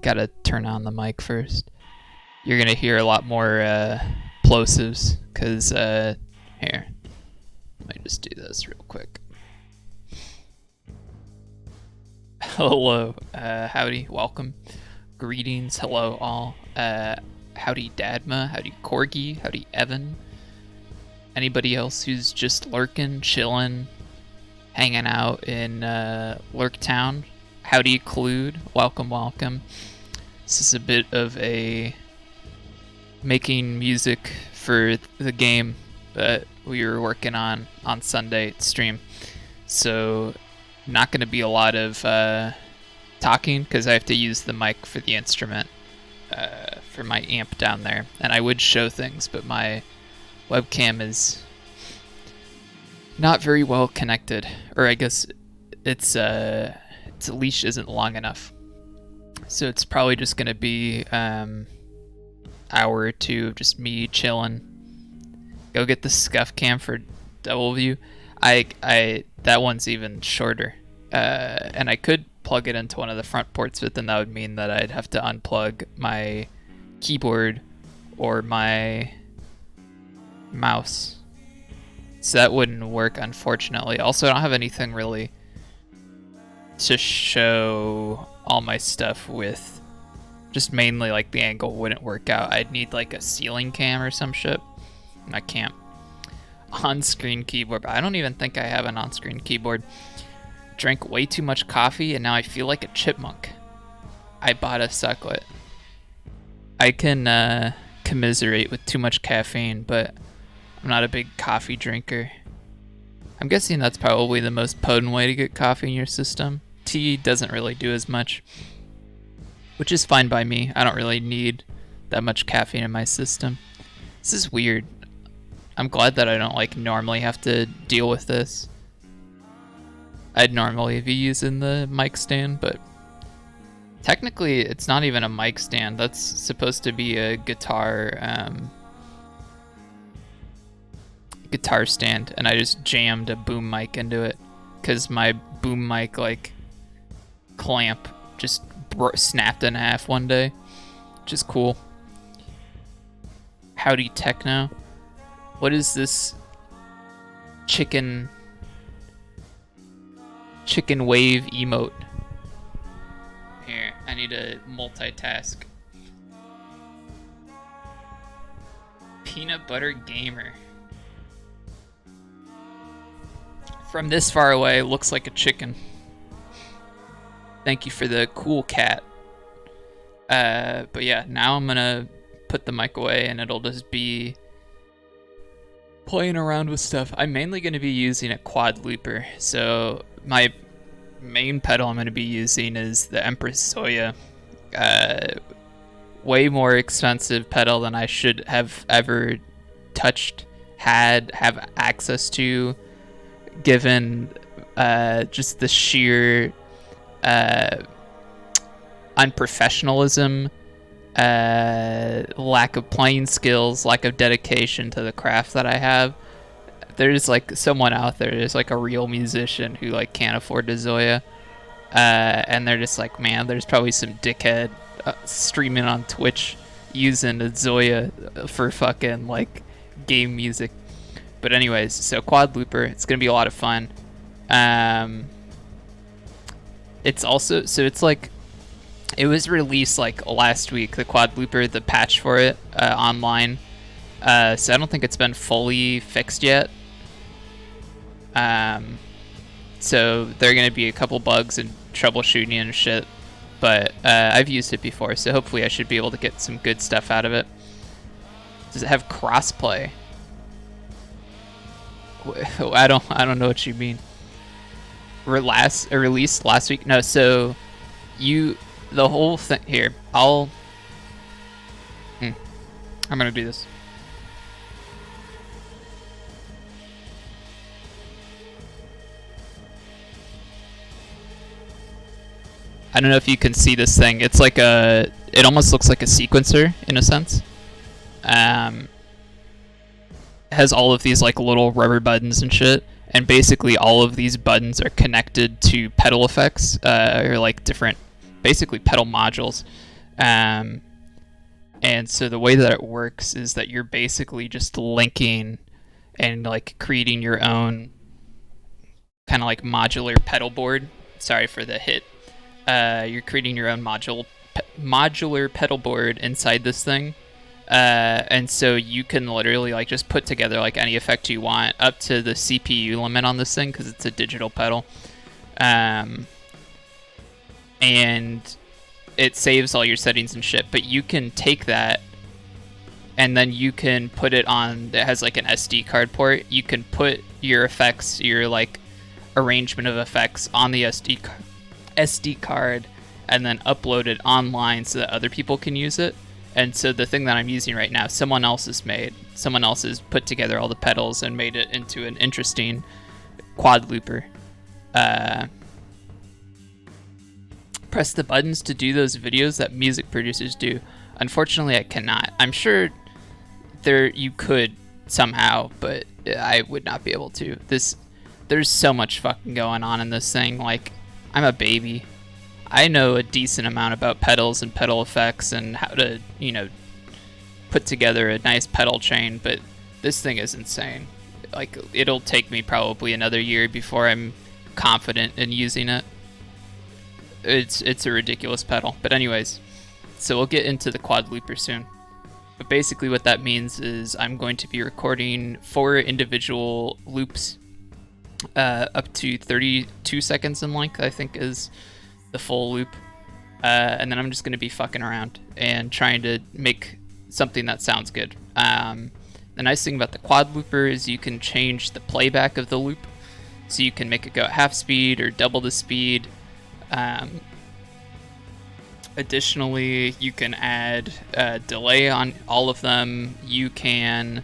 Gotta turn on the mic first. You're gonna hear a lot more plosives, because, here. Let me just do this real quick. Hello, howdy, welcome, greetings, hello all. Howdy Dadma, howdy Corgi, howdy Evan. Anybody else who's just lurking, chilling, hanging out in Lurktown, howdy Clued, welcome, welcome. This is a bit of a making music for the game that we were working on Sunday stream. So not going to be a lot of talking because I have to use the mic for the instrument for my amp down there. And I would show things, but my webcam is not very well connected. Or I guess its leash isn't long enough. So it's probably just going to be hour or two of just me chilling. Go get the scuff cam for double view. That one's even shorter. And I could plug it into one of the front ports, but then that would mean that I'd have to unplug my keyboard or my mouse. So that wouldn't work, unfortunately. Also, I don't have anything really to show all my stuff with. Just mainly like the angle wouldn't work out. I'd need like a ceiling cam or some shit. I can't. On-screen keyboard, but I don't even think I have an on-screen keyboard. Drank way too much coffee and now I feel like a chipmunk. I bought a sucklet. I can commiserate with too much caffeine, but I'm not a big coffee drinker. I'm guessing that's probably the most potent way to get coffee in your system. Tea doesn't really do as much, which is fine by me. I don't really need that much caffeine in my system. This is weird. I'm glad that I don't like normally have to deal with this. I'd normally be using the mic stand, but technically it's not even a mic stand. That's supposed to be a guitar stand, and I just jammed a boom mic into it because my boom mic like clamp just snapped in half one day, which is cool. Howdy techno. What is this chicken wave emote? Here, I need to multitask. Peanut butter gamer. From this far away, looks like a chicken. Thank you for the cool cat. But yeah, now I'm gonna put the mic away and it'll just be playing around with stuff. I'm mainly going to be using a quad looper. So my main pedal I'm going to be using is the Empress Zoya. Way more expensive pedal than I should have ever touched, have access to, given just the sheer unprofessionalism, lack of playing skills, lack of dedication to the craft that I have. There's like someone out there's like a real musician who like can't afford a Zoya, and they're just like, man, there's probably some dickhead streaming on Twitch using a Zoya for fucking like game music. But anyways, so quad looper, it's gonna be a lot of fun. It's also, so it's like, it was released like last week, the quad looper, the patch for it online. So I don't think it's been fully fixed yet. So there are going to be a couple bugs and troubleshooting and shit. But I've used it before, so hopefully I should be able to get some good stuff out of it. Does it have crossplay? I don't know what you mean. Released last week? No, so the whole thing here. I'm gonna do this. I don't know if you can see this thing. It's like it almost looks like a sequencer in a sense. It has all of these like little rubber buttons and shit, and basically all of these buttons are connected to pedal effects or like different basically pedal modules. And so the way that it works is that you're basically just linking and like creating your own kind of like modular pedal board. Sorry for the hit. You're creating your own modular pedal board inside this thing. And so you can literally like just put together like any effect you want up to the CPU limit on this thing because it's a digital pedal. And it saves all your settings and shit, but you can take that and then you can put it on, it has like an SD card port. You can put your effects, your like arrangement of effects on the SD card and then upload it online so that other people can use it. And so the thing that I'm using right now, someone else has put together all the pedals and made it into an interesting quad looper. Press the buttons to do those videos that music producers do. Unfortunately, I cannot. I'm sure you could somehow, but I would not be able to. There's so much fucking going on in this thing. Like, I'm a baby. I know a decent amount about pedals and pedal effects and how to, put together a nice pedal chain, but this thing is insane. Like, it'll take me probably another year before I'm confident in using it. It's a ridiculous pedal. But anyways, so we'll get into the quad looper soon. But basically what that means is I'm going to be recording 4 individual loops up to 32 seconds in length, I think is the full loop. And then I'm just going to be fucking around and trying to make something that sounds good. The nice thing about the quad looper is you can change the playback of the loop. So you can make it go at half speed or double the speed. Additionally, you can add delay on all of them. You can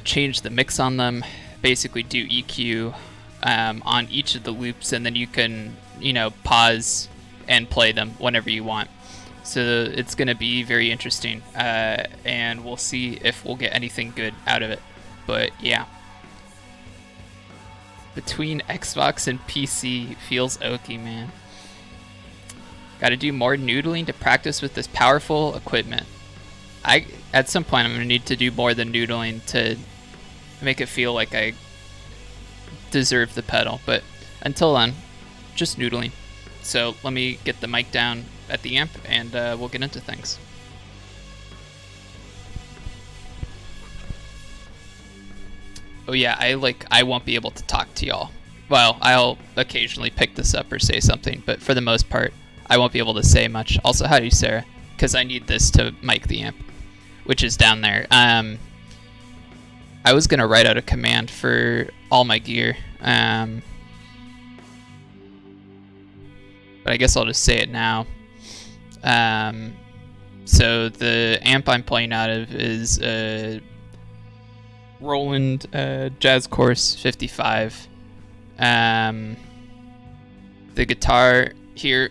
change the mix on them, basically do EQ on each of the loops, and then you can, pause and play them whenever you want. So it's going to be very interesting, and we'll see if we'll get anything good out of it. But yeah. Between Xbox and PC feels oaky, man. Gotta do more noodling to practice with this powerful equipment. At some point, I'm gonna need to do more than noodling to make it feel like I deserve the pedal. But until then, just noodling. So let me get the mic down at the amp and we'll get into things. Oh yeah, I won't be able to talk to y'all. Well, I'll occasionally pick this up or say something, but for the most part, I won't be able to say much. Also, howdy, Sarah, because I need this to mic the amp, which is down there. I was gonna write out a command for all my gear, but I guess I'll just say it now. So the amp I'm playing out of is Roland Jazz Course 55. The guitar here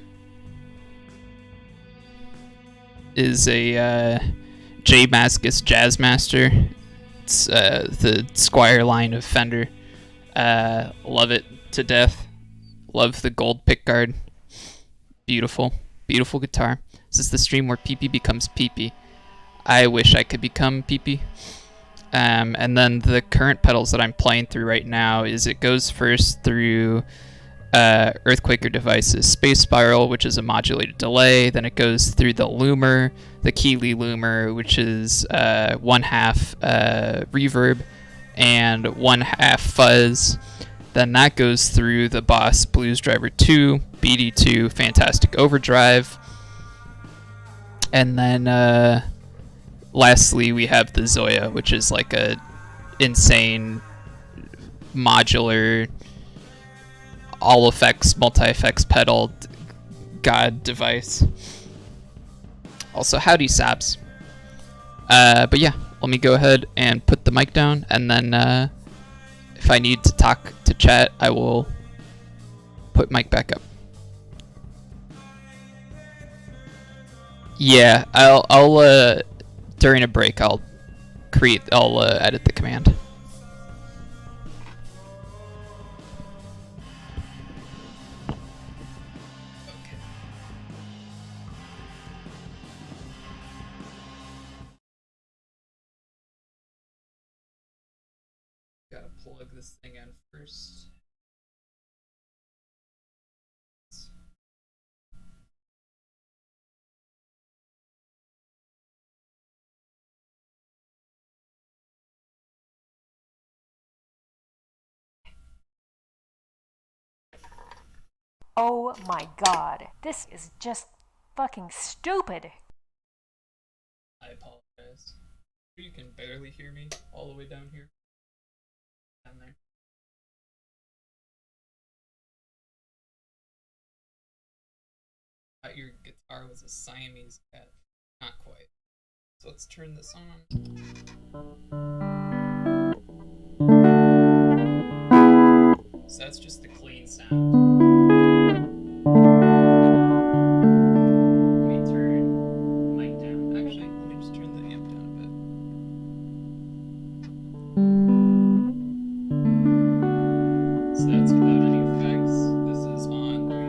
is a J Mascis Jazzmaster. It's the Squire line of Fender. Love it to death. Love the gold pickguard. Beautiful, beautiful guitar. This is the stream where PP becomes PP. I wish I could become PP. And then the current pedals that I'm playing through right now is it goes first through Earthquaker Device's Space Spiral, which is a modulated delay. Then it goes through the Loomer, the Keeley Loomer, which is 1/2 reverb and 1/2 fuzz. Then that goes through the Boss Blues Driver 2, BD2, Fantastic Overdrive. And then lastly, we have the Zoya, which is like a insane modular all effects, multi-effects pedal god device. Also, howdy saps. But yeah, let me go ahead and put the mic down, and then if I need to talk to chat, I will put mic back up. Yeah, I'll during a break, I'll edit the command. plug this thing in first. Oh my god, this is just fucking stupid. I apologize. You can barely hear me all the way down here. Down there. I thought your guitar was a Siamese cat. Not quite. So let's turn this on. So that's just the clean sound. Let me turn the mic down. Actually, let me just turn the amp down a bit. So that's without any effects. This is on the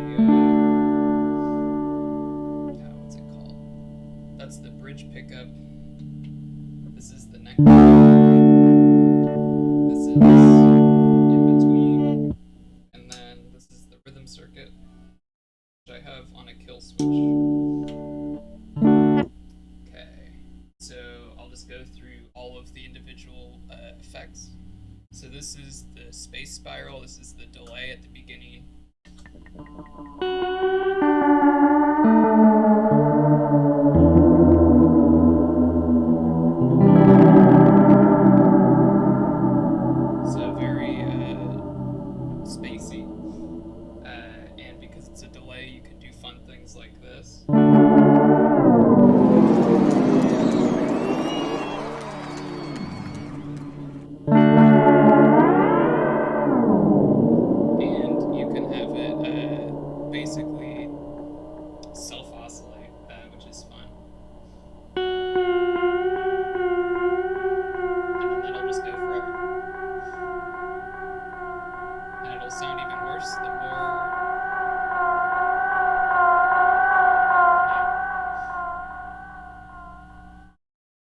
what's it called? That's the bridge pickup. This is the neck. This is in between, and then this is the rhythm circuit, which I have on a kill switch. Okay, so I'll just go through all of the individual effects. So this is the space spiral. This is the delay at the beginning. So very spacey. And because it's a delay, you can do fun things like this. And you can have it basically self-oscillate, which is fun. And then that'll just go forever. And it'll sound even worse the more. Yeah.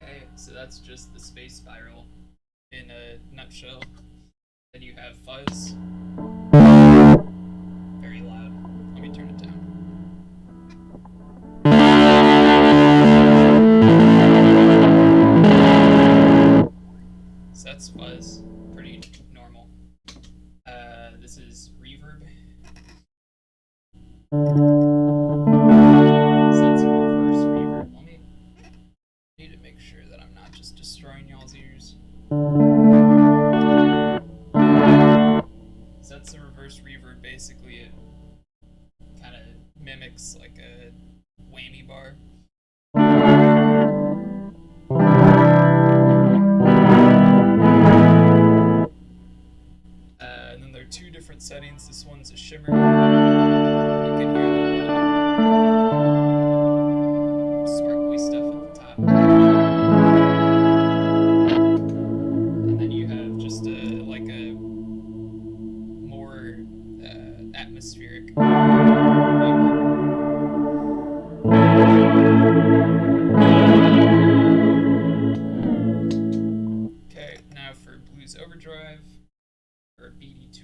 Okay, so that's just the space spiral in a nutshell. Then you have fuzz. Very loud. Let me turn it down. So that's fuzz. Pretty normal. This is reverb. So that's a reverse reverb. Let me need to make sure that I'm not just destroying y'all's ears. So that's the reverse reverb. Basically, it kind of mimics like a whammy bar. And then there are two different settings. This one's a shimmer. You can hear the little sparkly stuff at the top. And then you have just like a more atmospheric. Okay, now for Blues Overdrive, or BD2.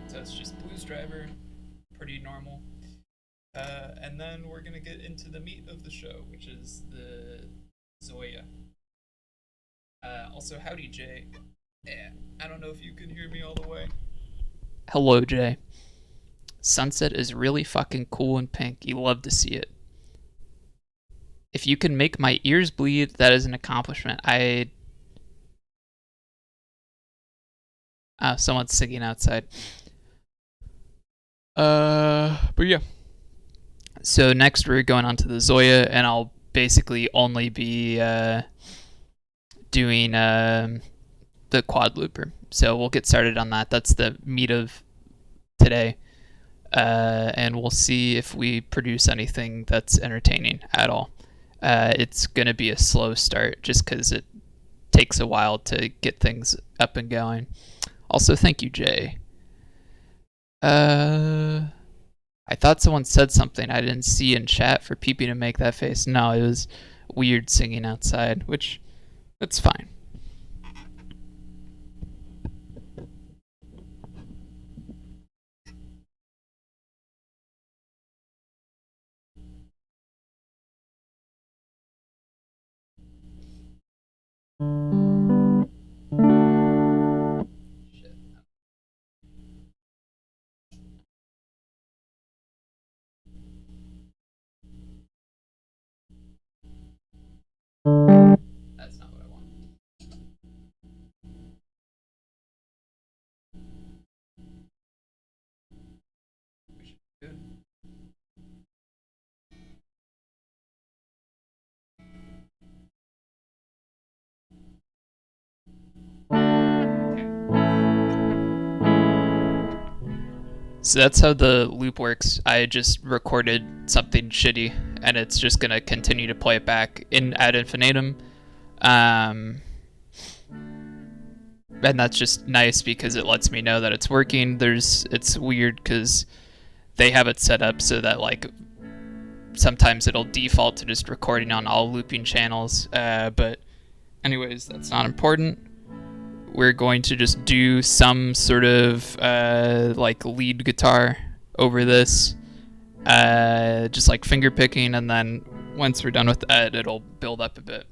So it's just Blues Driver, pretty normal. And then we're gonna get into the meat of the show, which is the Zoya. Also, howdy, Jay. Yeah, I don't know if you can hear me all the way. Hello, Jay. Sunset is really fucking cool and pink. You love to see it. If you can make my ears bleed, that is an accomplishment. Someone's singing outside. But yeah. So next we're going on to the Zoya, and I'll basically only be doing the quad looper. So we'll get started on that. That's the meat of today. And we'll see if we produce anything that's entertaining at all. It's going to be a slow start just because it takes a while to get things up and going. Also, thank you, Jay. I thought someone said something I didn't see in chat for Peepee to make that face. No, it was weird singing outside, which that's fine. That's not what I want. Good. So that's how the loop works. I just recorded something shitty, and it's just gonna continue to play it back in ad infinitum. Um, and that's just nice because it lets me know that it's working. It's weird because they have it set up so that like sometimes it'll default to just recording on all looping channels. But anyways, that's not important. We're going to just do some sort of like lead guitar over this, just like finger picking, and then once we're done with that, it'll build up a bit.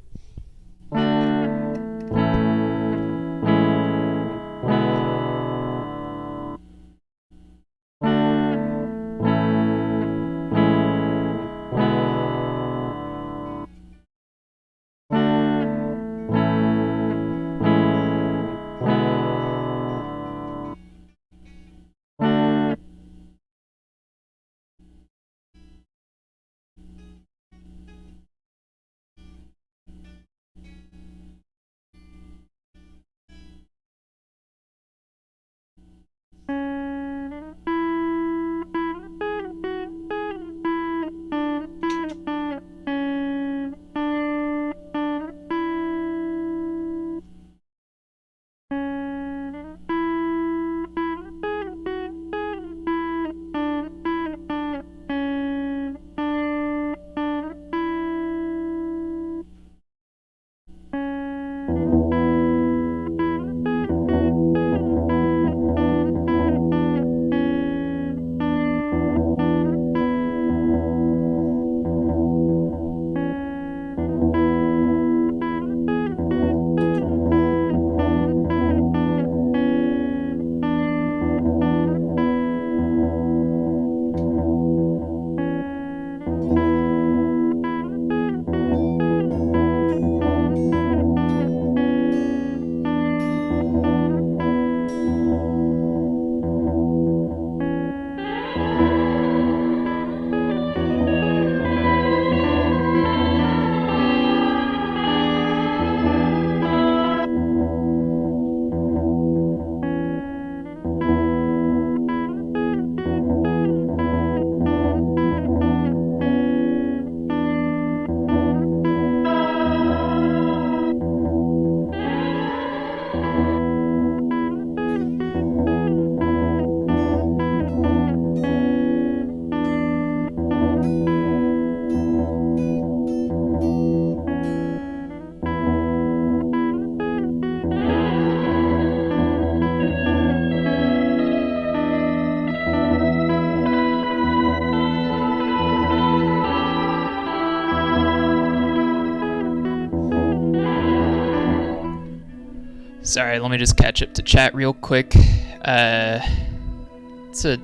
Sorry, let me just catch up to chat real quick. It's a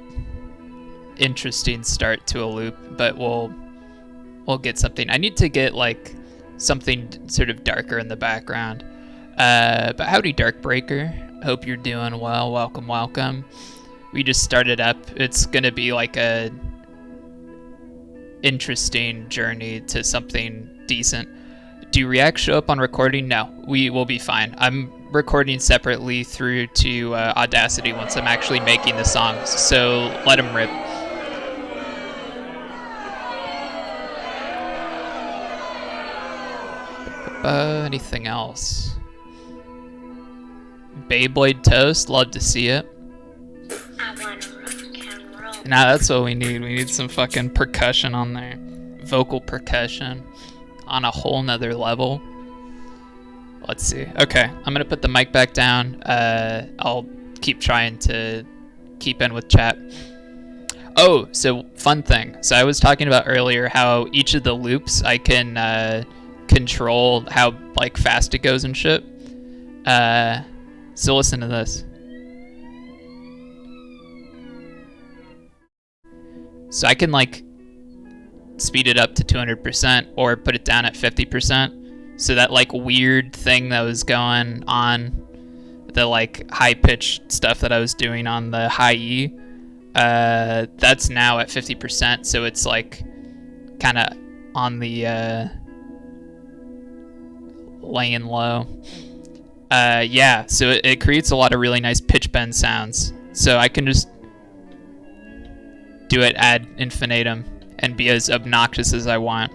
interesting start to a loop, but we'll get something. I need to get like something sort of darker in the background. But howdy, Darkbreaker. Hope you're doing well. Welcome, welcome. We just started up. It's gonna be like a interesting journey to something decent. Do reacts show up on recording? No, we will be fine. I'm recording separately through to Audacity once I'm actually making the songs, so let them rip. Anything else? Beyblade Toast, love to see it. I wanna rock and roll. Now that's what we need. We need some fucking percussion on there. Vocal percussion on a whole nother level. Let's see. Okay, I'm gonna put the mic back down. I'll keep trying to keep in with chat. Oh, so fun thing. So I was talking about earlier how each of the loops I can control how like fast it goes and shit. So listen to this. So I can like speed it up to 200% or put it down at 50%. So that like weird thing that was going on, the like high pitched stuff that I was doing on the high E, that's now at 50%. So it's like kind of on the laying low. Yeah, so it creates a lot of really nice pitch bend sounds. So I can just do it ad infinitum and be as obnoxious as I want.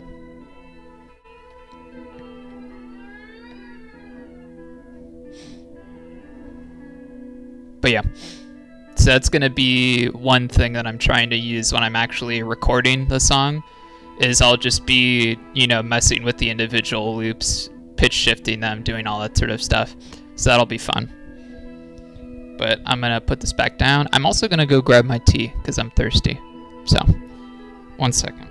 But yeah, so that's gonna be one thing that I'm trying to use when I'm actually recording the song, is I'll just be, you know, messing with the individual loops, pitch shifting them, doing all that sort of stuff. So that'll be fun. But I'm gonna put this back down. I'm also gonna go grab my tea because I'm thirsty. So, 1 second.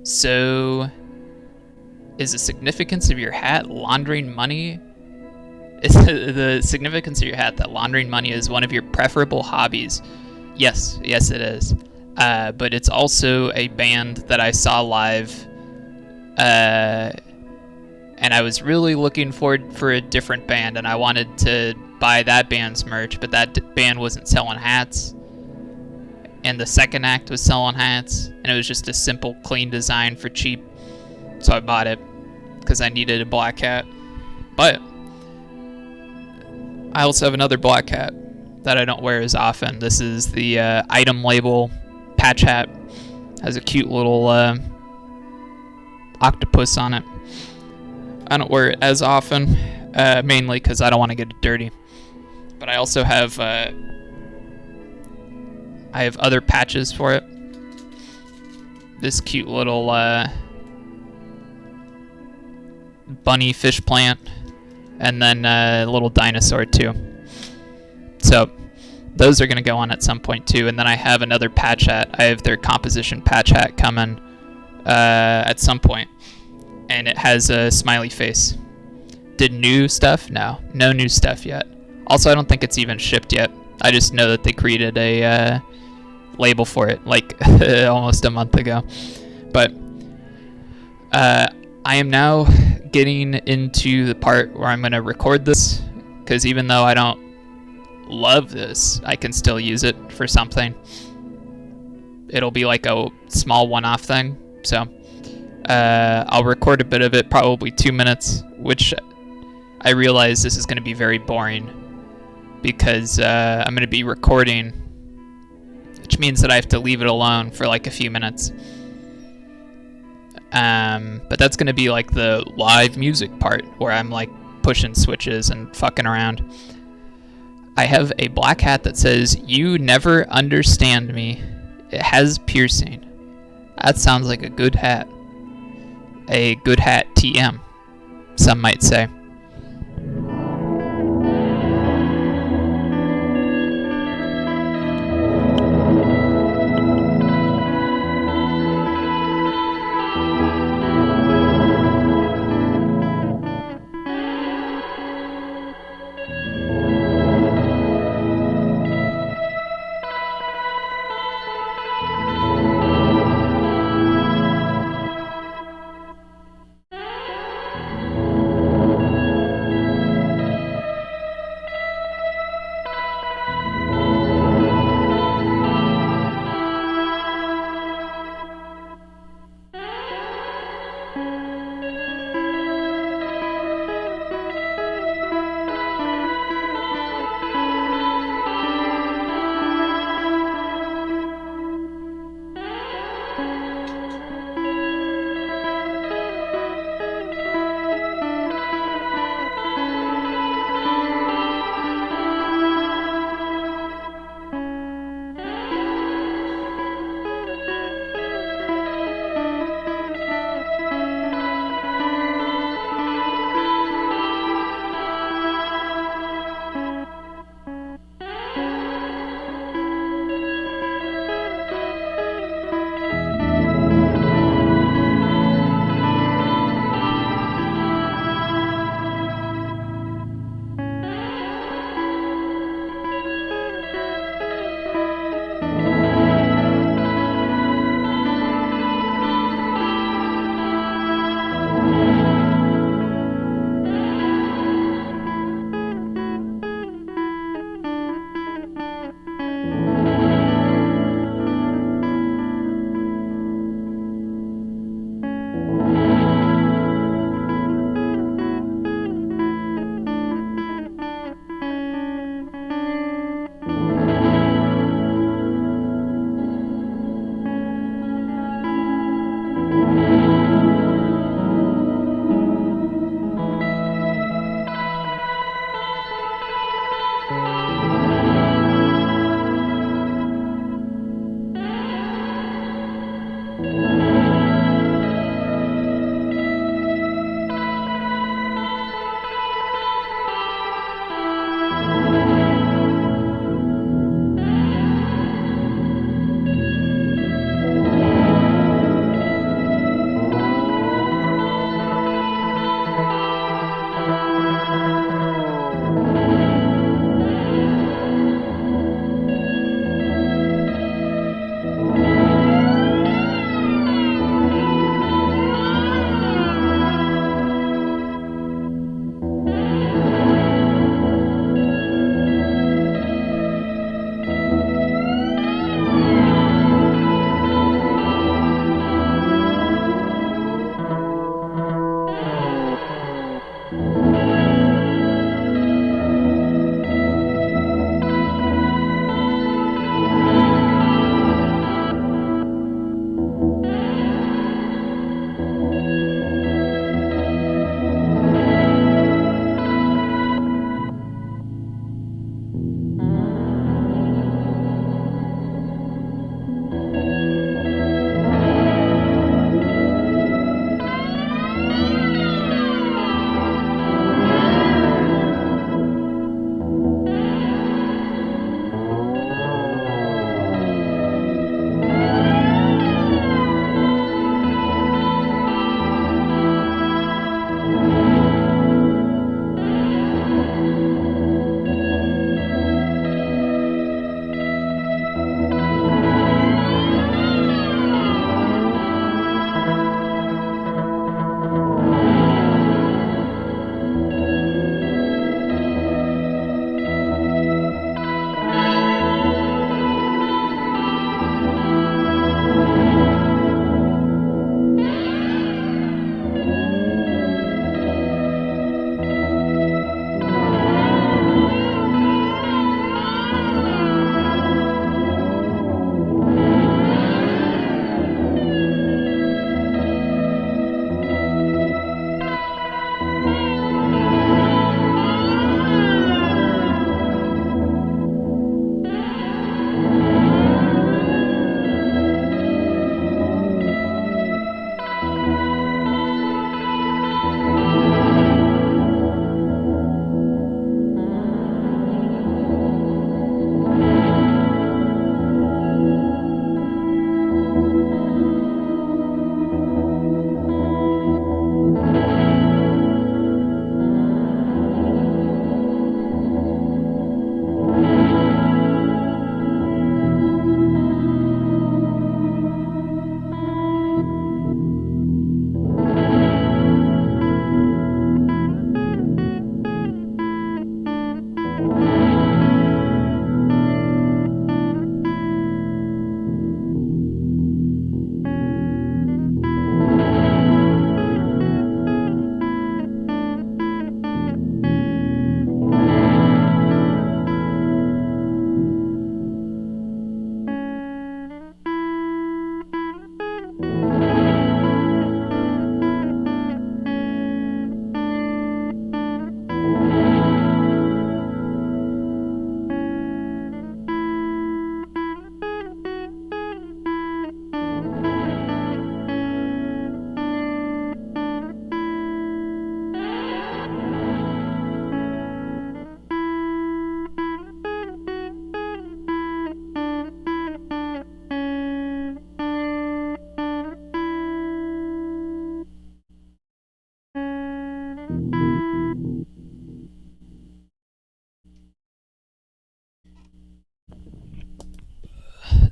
So is the significance of your hat laundering money? Is the significance of your hat that laundering money is one of your preferable hobbies? Yes, it is. But it's also a band that I saw live, and I was really looking forward for a different band, and I wanted to buy that band's merch, but that band wasn't selling hats. And the second act was selling hats, and it was just a simple, clean design for cheap. So I bought it because I needed a black hat. But I also have another black hat that I don't wear as often. This is the item label patch hat. Has a cute little octopus on it. I don't wear it as often, mainly because I don't want to get it dirty. But I also have other patches for it. This cute little bunny fish plant, and then a little dinosaur too. So those are going to go on at some point too. And then I have another patch hat. I have their composition patch hat coming at some point. and it has a smiley face. Did new stuff? No new stuff yet. Also, I don't think it's even shipped yet. I just know that they created a label for it like almost a month ago. But I am now getting into the part where I'm going to record this, because even though I don't love this, I can still use it for something. It'll be like a small one-off thing. So I'll record a bit of it, probably 2 minutes, which I realize this is going to be very boring because I'm going to be recording, which means that I have to leave it alone for like a few minutes. But that's going to be like the live music part where I'm like pushing switches and fucking around. I have a black hat that says, "You never understand me." It has piercing. That sounds like a good hat. A good hat TM, some might say.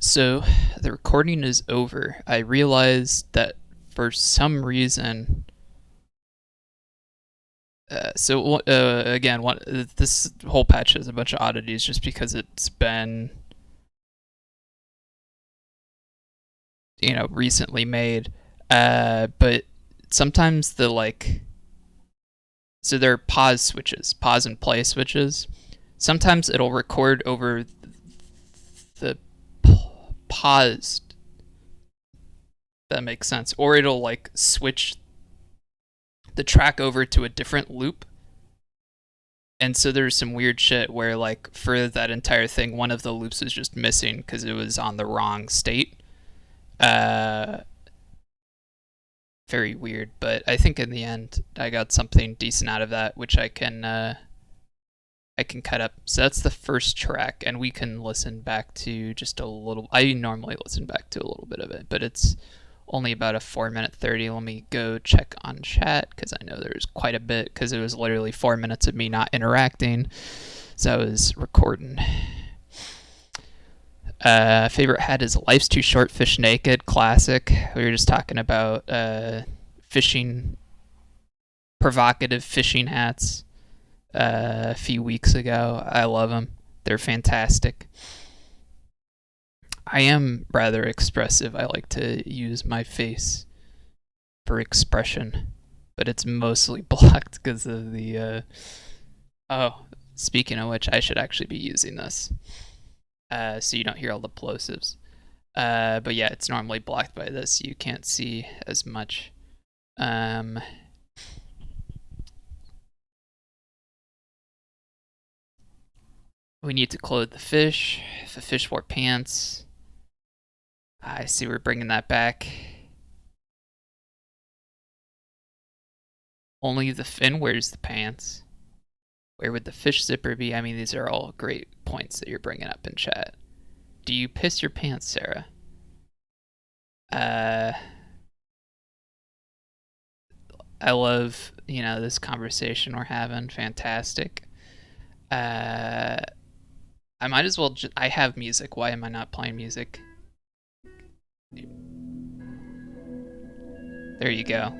So the recording is over. I realized that for some reason, again, this whole patch has a bunch of oddities just because it's been, recently made. But sometimes so there are pause switches, pause and play switches. Sometimes it'll record over the paused. That makes sense. Or it'll like switch the track over to a different loop. And so there's some weird shit where like for that entire thing, one of the loops is just missing because it was on the wrong state. Uh, Very weird, but I think in the end I got something decent out of that, which I can cut up. So that's the first track, and we can listen back to just a little. I normally listen back to a little bit of it, but it's only about a 4 minute 30. Let me go check on chat because I know there's quite a bit because it was literally 4 minutes of me not interacting. So I was recording. Favorite hat is Life's Too Short, Fish Naked, classic. We were just talking about fishing, provocative fishing hats a few weeks ago. I love them. They're fantastic. I am rather expressive. I like to use my face for expression, but it's mostly blocked because of the. Oh, speaking of which, I should actually be using this. So you don't hear all the plosives. But yeah, it's normally blocked by this. You can't see as much. We need to clothe the fish. If the fish wore pants, I see we're bringing that back. Only the fin wears the pants. Where would the fish zipper be? I mean, these are all great points that you're bringing up in chat. Do you piss your pants, Sarah? I love, this conversation we're having. Fantastic. I might as well. I have music. Why am I not playing music? There you go.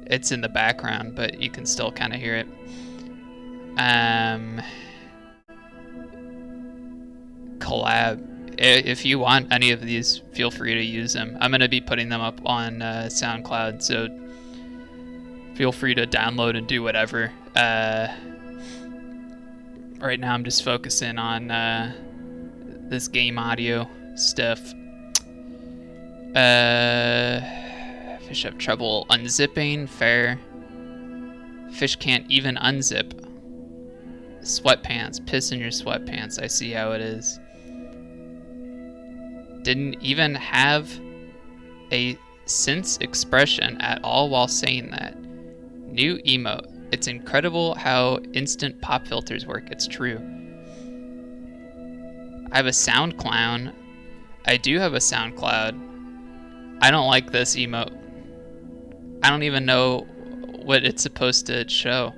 It's in the background, but you can still kind of hear it. Collab. If you want any of these, feel free to use them. I'm gonna be putting them up on SoundCloud, so feel free to download and do whatever. Right now, I'm just focusing on this game audio stuff. Fish have trouble unzipping. Fair. Fish can't even unzip. Sweatpants. Piss in your sweatpants. I see how it is. Didn't even have a sense expression at all while saying that. New emote. It's incredible how instant pop filters work. It's true. I have a sound clown. I do have a SoundCloud. I don't like this emote. I don't even know what it's supposed to show.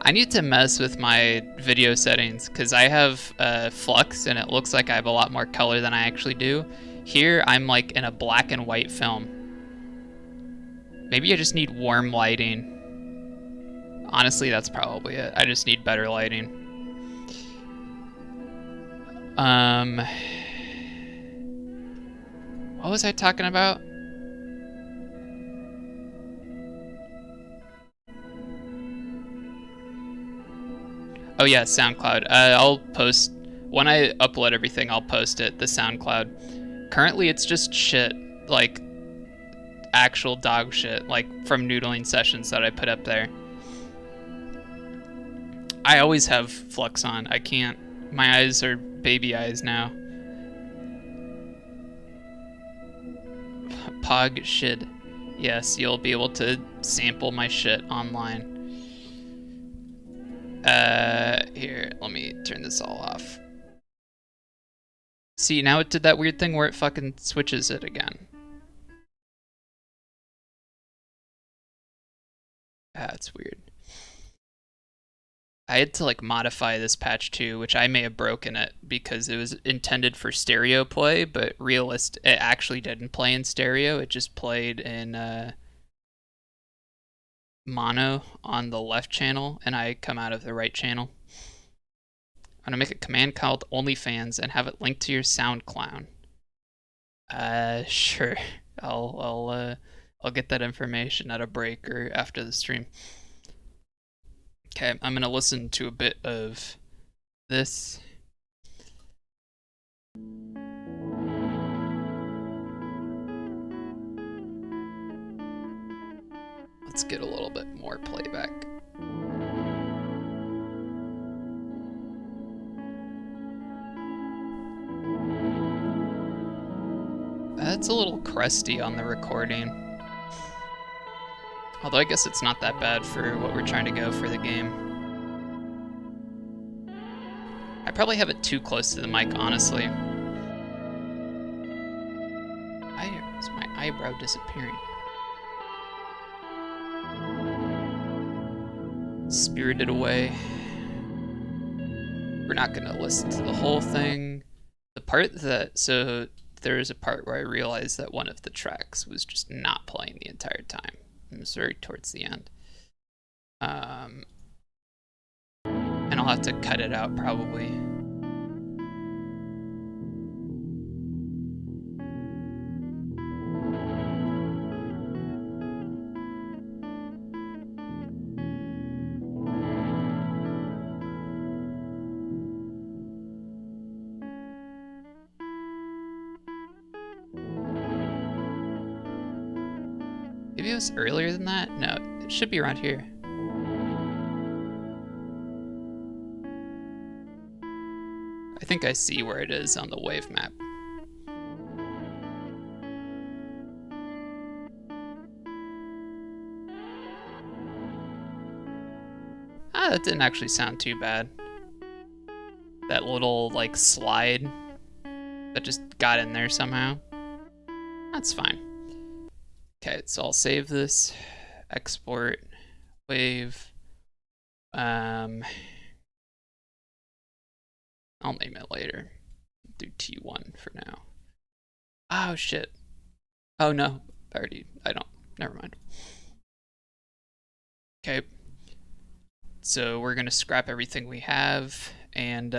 I need to mess with my video settings because I have flux and it looks like I have a lot more color than I actually do. Here I'm like in a black and white film. Maybe I just need warm lighting. Honestly, that's probably it. I just need better lighting. What was I talking about? Oh yeah, SoundCloud. I'll post when I upload everything. I'll post it. The SoundCloud. Currently, it's just shit, like actual dog shit, like from noodling sessions that I put up there. I always have flux on. I can't. My eyes are baby eyes now. Pog shit. Yes, you'll be able to sample my shit online. Here, let me turn this all off. See, now it did that weird thing where it fucking switches it again. That's weird. I had to like modify this patch too, which I may have broken it because it was intended for stereo play, but it actually didn't play in stereo. It just played in mono on the left channel, and I come out of the right channel. I'm gonna make a command called OnlyFans and have it linked to your SoundCloud. Sure. I'll get that information at a break or after the stream. Okay, I'm gonna listen to a bit of this. Let's get a little bit more playback. That's a little crusty on the recording. Although I guess it's not that bad for what we're trying to go for the game. I probably have it too close to the mic, honestly. Why is my eyebrow disappearing? Spirited Away. We're not gonna listen to the whole thing. So there is a part where I realized that one of the tracks was just not playing the entire time. It was very towards the end. And I'll have to cut it out probably. Maybe it was earlier than that? No, it should be around here. I think I see where it is on the wave map. Ah, that didn't actually sound too bad. That little, like, slide that just got in there somehow. That's fine. Okay, so I'll save this, export, wave. I'll name it later. Do T1 for now. Oh shit. Oh no, never mind. Okay. So we're gonna scrap everything we have, and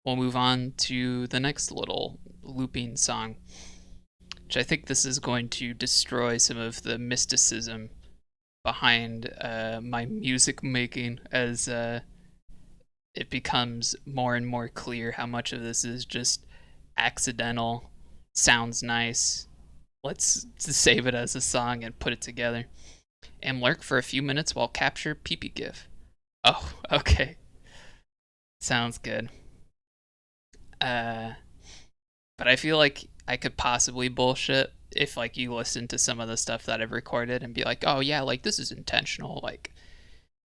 we'll move on to the next little looping song, which I think this is going to destroy some of the mysticism behind my music making as it becomes more and more clear how much of this is just accidental, sounds nice, let's save it as a song and put it together, and lurk for a few minutes while capture peepee gif. Oh, okay. Sounds good. But I feel like I could possibly bullshit if like you listen to some of the stuff that I've recorded and be like, oh yeah, like this is intentional, like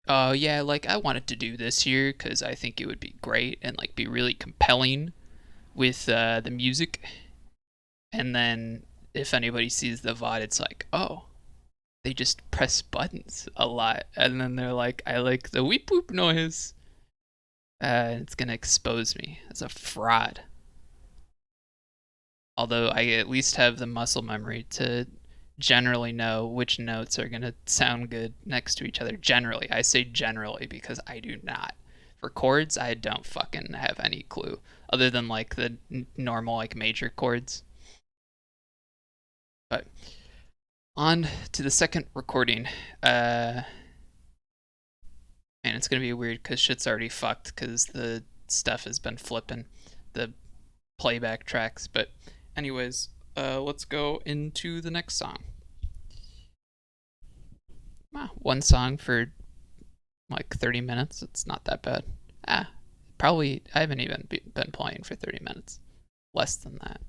oh yeah, like I wanted to do this here because I think it would be great and like be really compelling with the music. And then if anybody sees the VOD, it's like, oh, they just press buttons a lot, and then they're like, I like the weep whoop noise. It's gonna expose me as a fraud. Although I at least have the muscle memory to generally know which notes are going to sound good next to each other. Generally. I say generally because I do not. For chords, I don't fucking have any clue. Other than like the normal like major chords. But on to the second recording. And it's going to be weird because shit's already fucked because the stuff has been flipping. The playback tracks. But anyways, let's go into the next song. One song for like 30 minutes. It's not that bad. Probably I haven't even been playing for 30 minutes. Less than that.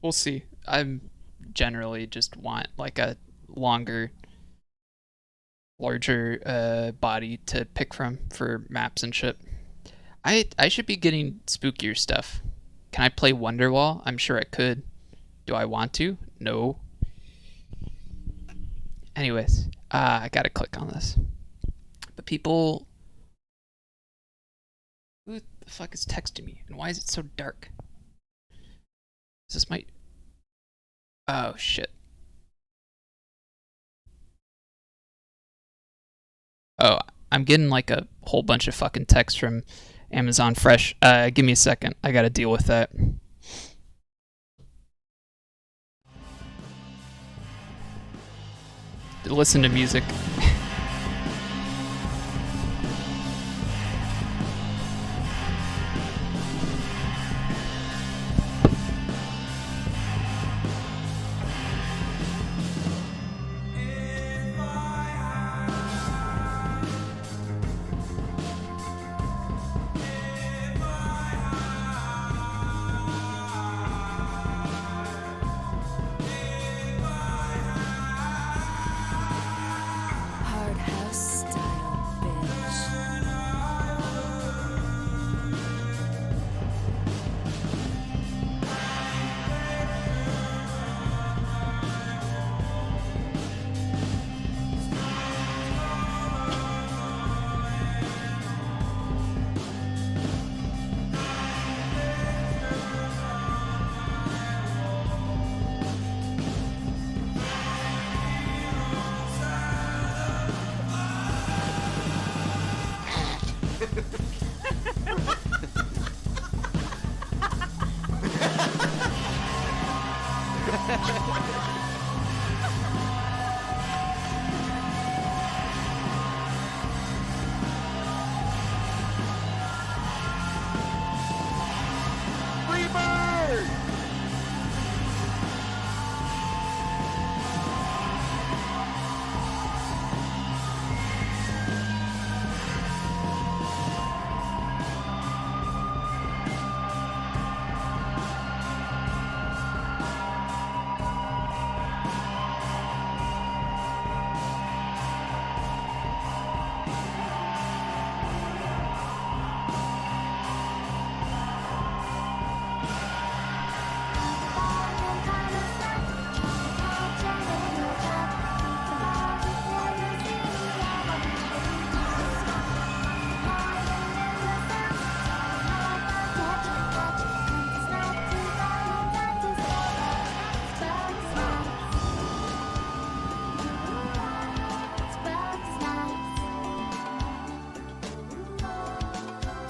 We'll see. I'm generally just want like a larger body to pick from for maps and shit. I should be getting spookier stuff. Can I play Wonderwall? I'm sure I could. Do I want to? No. Anyways, I gotta click on this. But people The fuck is texting me? And why is it so dark? Is this my... Oh, shit. Oh, I'm getting like a whole bunch of fucking texts from Amazon Fresh. Give me a second. I gotta deal with that. Listen to music. Hard house style, bitch.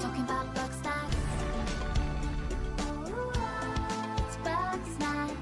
Talking about bug snacks. It's bug snacks.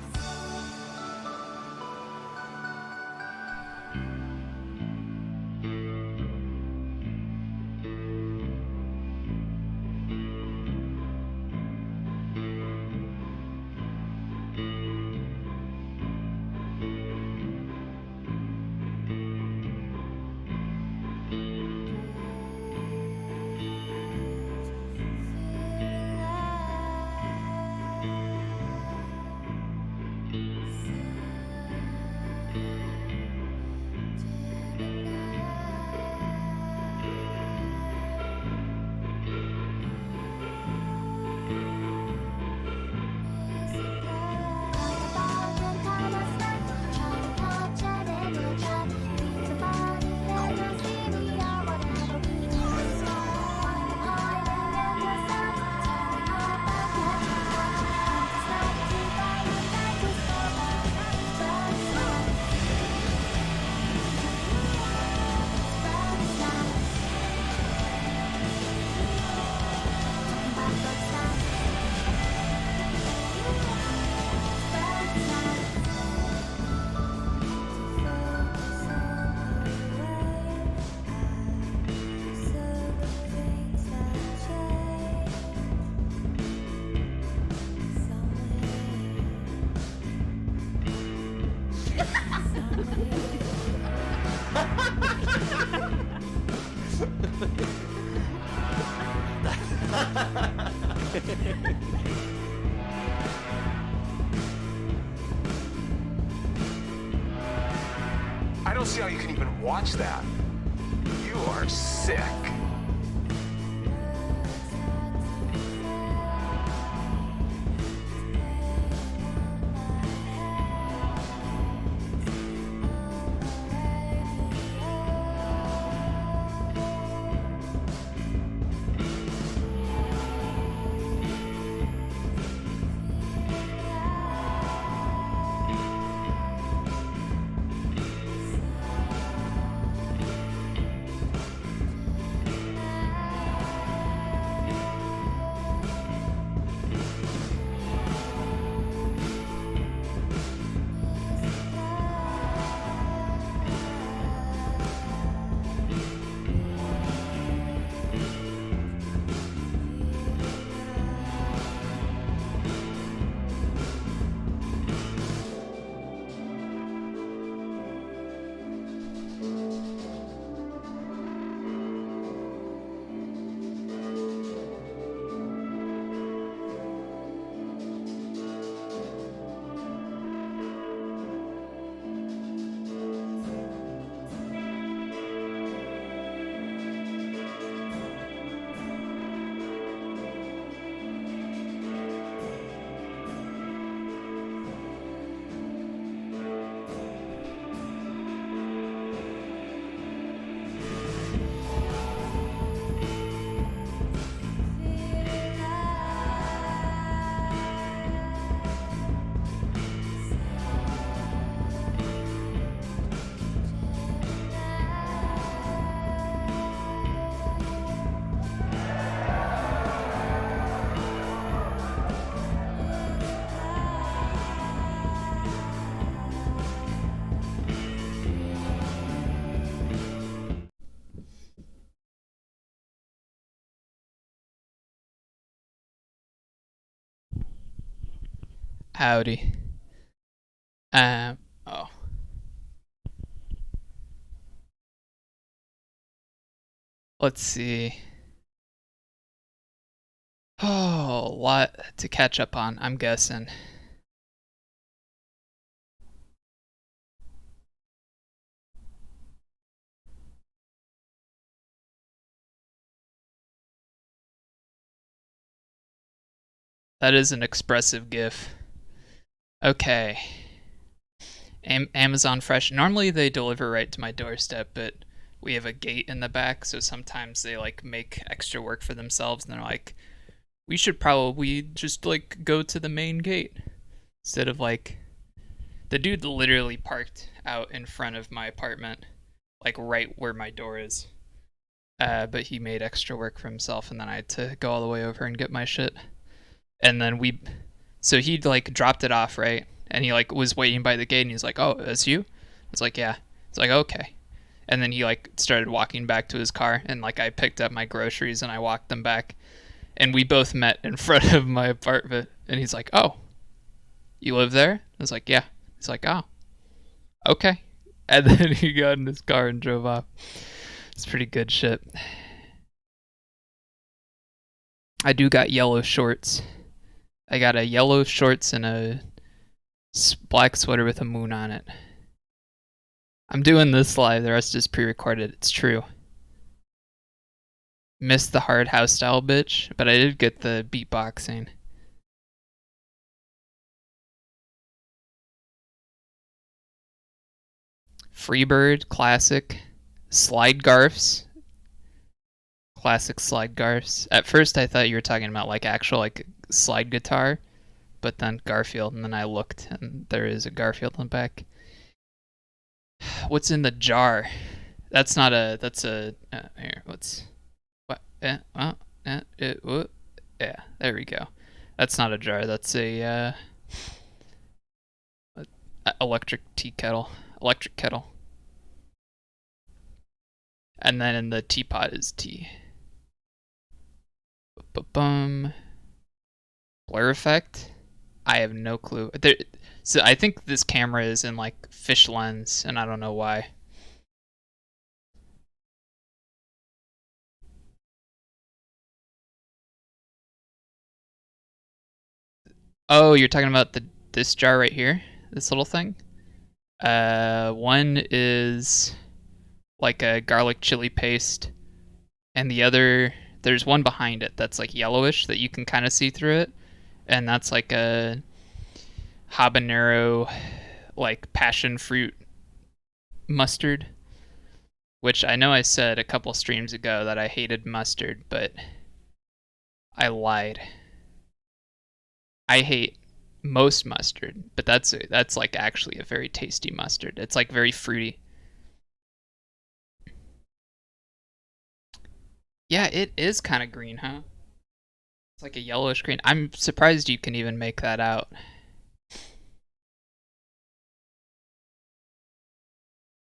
I don't see how you can even watch that. You are sick. Howdy. Oh. Let's see. Oh, a lot to catch up on, I'm guessing. That is an expressive GIF. Okay. Amazon Fresh. Normally they deliver right to my doorstep, but we have a gate in the back, so sometimes they like make extra work for themselves and they're like, we should probably just like go to the main gate instead of like the dude literally parked out in front of my apartment, like right where my door is. But he made extra work for himself, and then I had to go all the way over and get my shit. And then so he like dropped it off, right? And he like was waiting by the gate, and he's like, "Oh, that's you?" I was like, "Yeah." It's like, "Okay." And then he like started walking back to his car, and like I picked up my groceries and I walked them back, and we both met in front of my apartment. And he's like, "Oh, you live there?" I was like, "Yeah." He's like, "Oh, okay." And then he got in his car and drove off. It's pretty good shit. I do got yellow shorts. I got a yellow shorts and a black sweater with a moon on it. I'm doing this live. The rest is pre-recorded. It's true. Missed the hard house style bitch, but I did get the beatboxing. Freebird, classic. Slide Garfs. Classic slide Garfs. At first I thought you were talking about like actual like slide guitar, but then Garfield, and then I looked and there is a Garfield in the back. What's in the jar? That's not a, that's a, here, what's, what, yeah, there we go. That's not a jar, that's a electric tea kettle, electric kettle. And then in the teapot is tea. Bum. Blur effect? I have no clue. So I think this camera is in like fish lens, and I don't know why. Oh, you're talking about this jar right here? This little thing? One is like a garlic chili paste, and the other, there's one behind it that's like yellowish that you can kind of see through it, and that's like a habanero, like passion fruit mustard, which I know I said a couple streams ago that I hated mustard, but I lied. I hate most mustard, but that's like actually a very tasty mustard. It's like very fruity. Yeah, it is kind of green, huh? It's like a yellowish green. I'm surprised you can even make that out.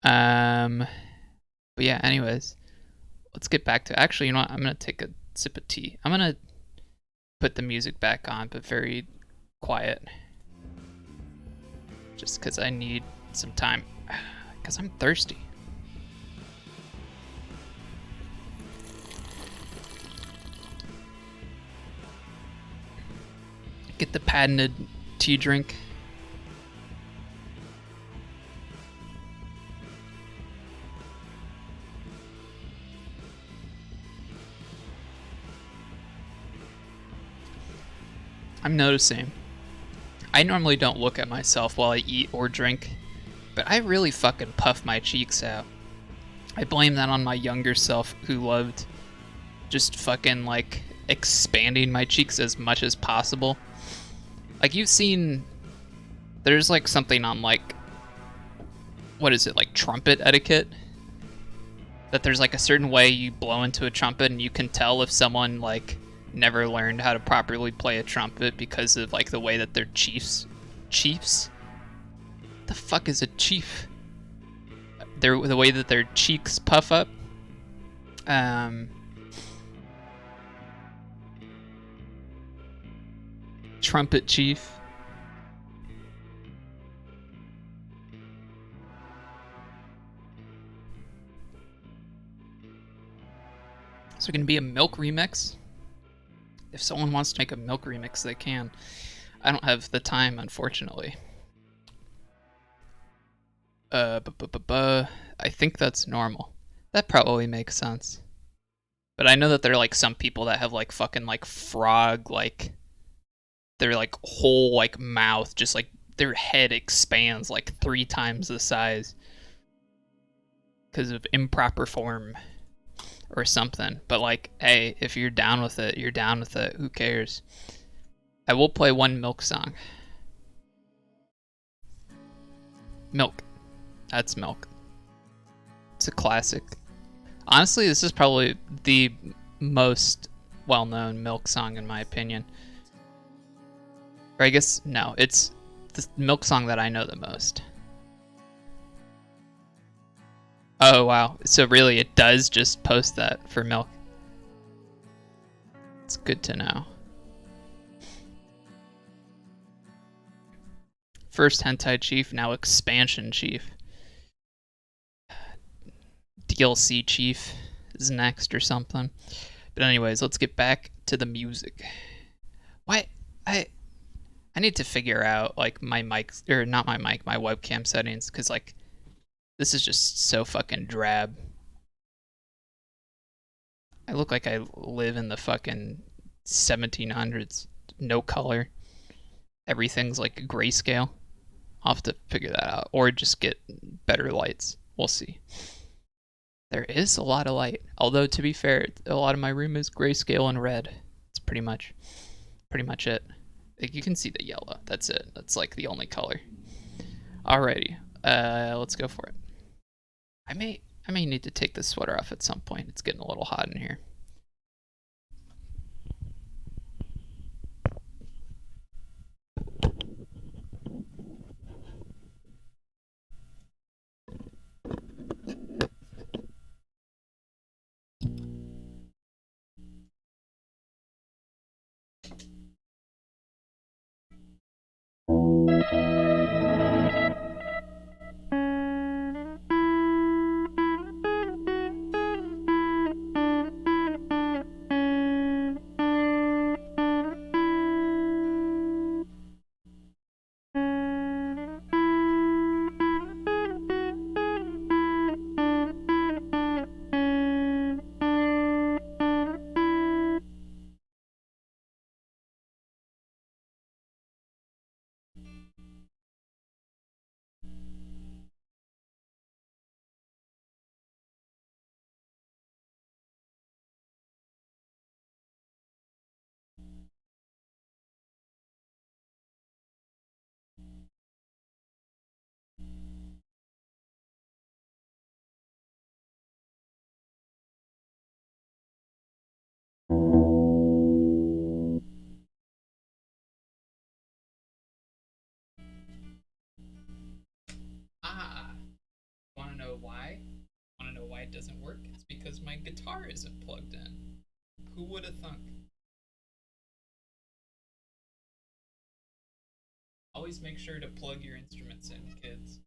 But yeah, anyways, let's get back to, actually, you know what? I'm gonna take a sip of tea. I'm gonna put the music back on, but very quiet. Just because I need some time. Because I'm thirsty. Get the patented tea drink. I'm noticing. I normally don't look at myself while I eat or drink, but I really fucking puff my cheeks out. I blame that on my younger self who loved just fucking like expanding my cheeks as much as possible. Like you've seen, there's like something on like, what is it, like trumpet etiquette? That there's like a certain way you blow into a trumpet and you can tell if someone like never learned how to properly play a trumpet because of like the way that their chiefs? The fuck is a chief? The way that their cheeks puff up. Trumpet chief. So it can be a milk remix. If someone wants to make a milk remix, they can. I don't have the time, unfortunately. I think that's normal. That probably makes sense. But I know that there are like some people that have like fucking like frog, like their like whole like mouth, just like their head expands like 3 times the size because of improper form or something. But like, hey, if you're down with it, you're down with it. Who cares? I will play one milk song. Milk. That's milk. It's a classic. Honestly, this is probably the most well-known milk song in my opinion. Or I guess, no, it's the milk song that I know the most. Oh, wow. So really, it does just post that for milk. It's good to know. First hentai chief, now expansion chief. DLC chief is next or something. But anyways, let's get back to the music. Why I need to figure out like my mic, or not my mic, my webcam settings, because like this is just so fucking drab. I look like I live in the fucking 1700s. No color. Everything's like grayscale. I'll have to figure that out, or just get better lights. We'll see. There is a lot of light, although to be fair, a lot of my room is grayscale and red. It's pretty much it. Like, you can see the yellow. That's it. That's like the only color. Alrighty, let's go for it. I may need to take this sweater off at some point. It's getting a little hot in here. Ah, want to know why? Want to know why it doesn't work? It's because my guitar isn't plugged in. Who would have thunk? Always make sure to plug your instruments in, kids.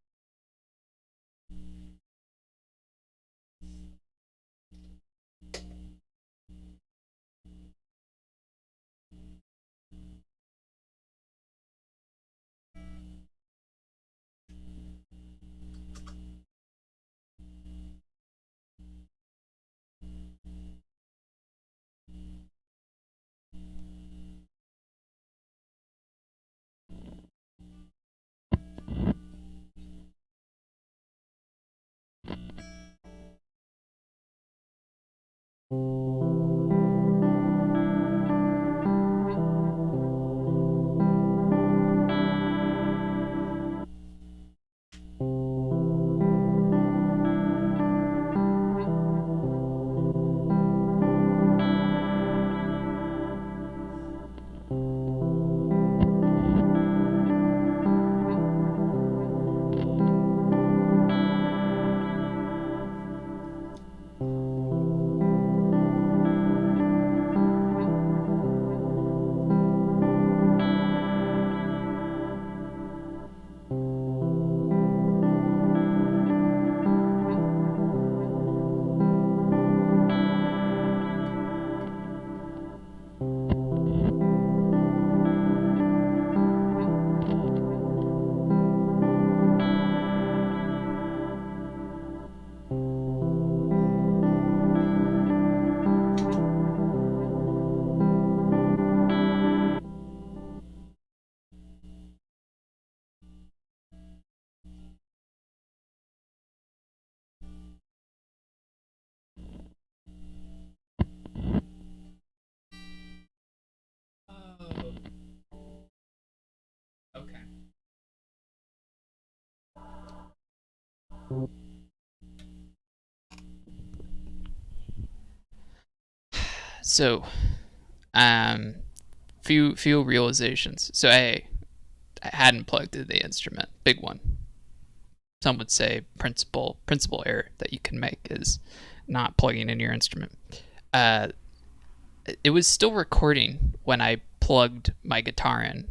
So, um, few realizations. So, I hadn't plugged in the instrument. Big one. Some would say principal error that you can make is not plugging in your instrument. Uh, it was still recording when I plugged my guitar in.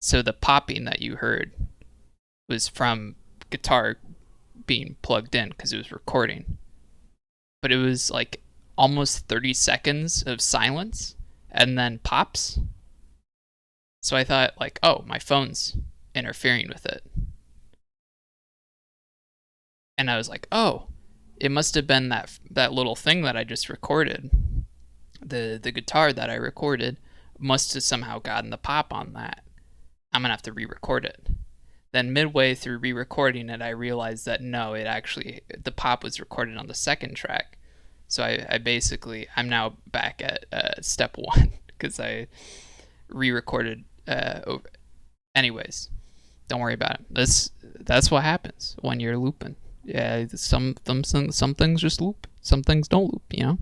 So the popping that you heard was from guitar being plugged in because it was recording. But it was like almost 30 seconds of silence and then pops. So I thought like, oh, my phone's interfering with it. And I was like, oh, it must have been that little thing that I just recorded. The guitar that I recorded must have somehow gotten the pop on that. I'm gonna have to re-record it. Then midway through re-recording it, I realized that no, it actually the pop was recorded on the second track. So I basically I'm now back at step one because I re-recorded over. Anyways, don't worry about it. That's what happens when you're looping. Yeah, some things just loop, some things don't loop.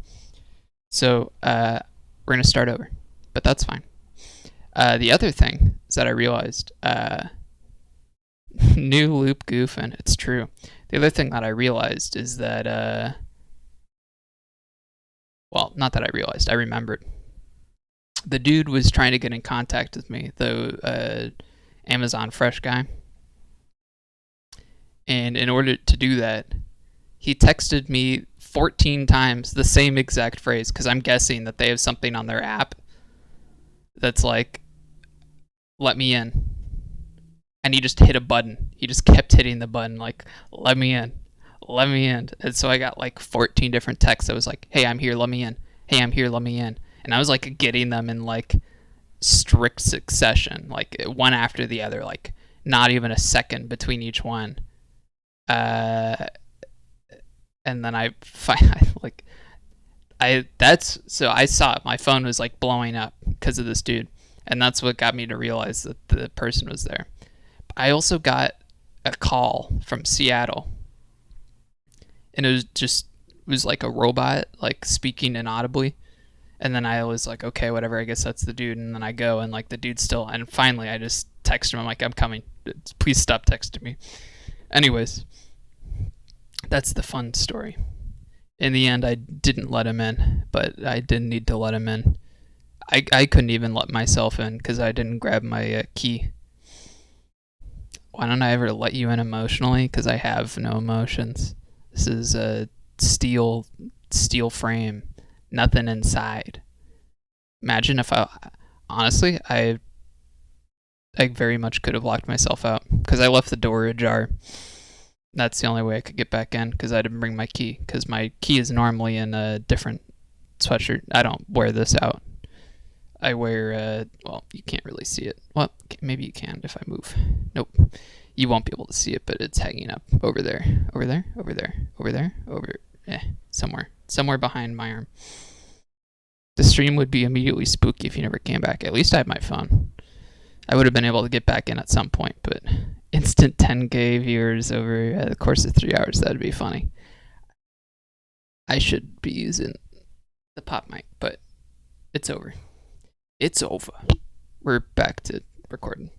So we're gonna start over, but that's fine. The other thing is that I realized new loop goofing. It's true. The other thing that I realized is that well, not that I realized. I remembered. The dude was trying to get in contact with me, the Amazon Fresh guy. And in order to do that, he texted me 14 times the same exact phrase because I'm guessing that they have something on their app that's like, let me in. And he just hit a button. He just kept hitting the button, like, let me in. Let me in. And so I got like 14 different texts that was like, hey, I'm here, let me in. Hey, I'm here, let me in. And I was like getting them in like strict succession, like one after the other, like not even a second between each one. And then I finally like so I saw it. My phone was like blowing up because of this dude, and that's what got me to realize that the person was there. I also got a call from Seattle, and it was like a robot like speaking inaudibly. And then I was like, okay, whatever. I guess that's the dude. And then I go, and like the dude's still. And finally, I just text him. I'm like, I'm coming. Please stop texting me. Anyways, that's the fun story. In the end, I didn't let him in, but I didn't need to let him in. I couldn't even let myself in because I didn't grab my key. Why don't I ever let you in emotionally? Because I have no emotions. This is a steel frame, nothing inside. Imagine if honestly, I very much could have locked myself out because I left the door ajar. That's the only way I could get back in because I didn't bring my key because my key is normally in a different sweatshirt. I don't wear this out. I wear, well, you can't really see it. Well, maybe you can if I move. Nope. You won't be able to see it, but it's hanging up over there, over there, over there, over there, somewhere behind my arm. The stream would be immediately spooky if you never came back. At least I have my phone. I would have been able to get back in at some point, but instant 10K viewers over the course of 3 hours, that'd be funny. I should be using the pop mic, but it's over. It's over. We're back to recording.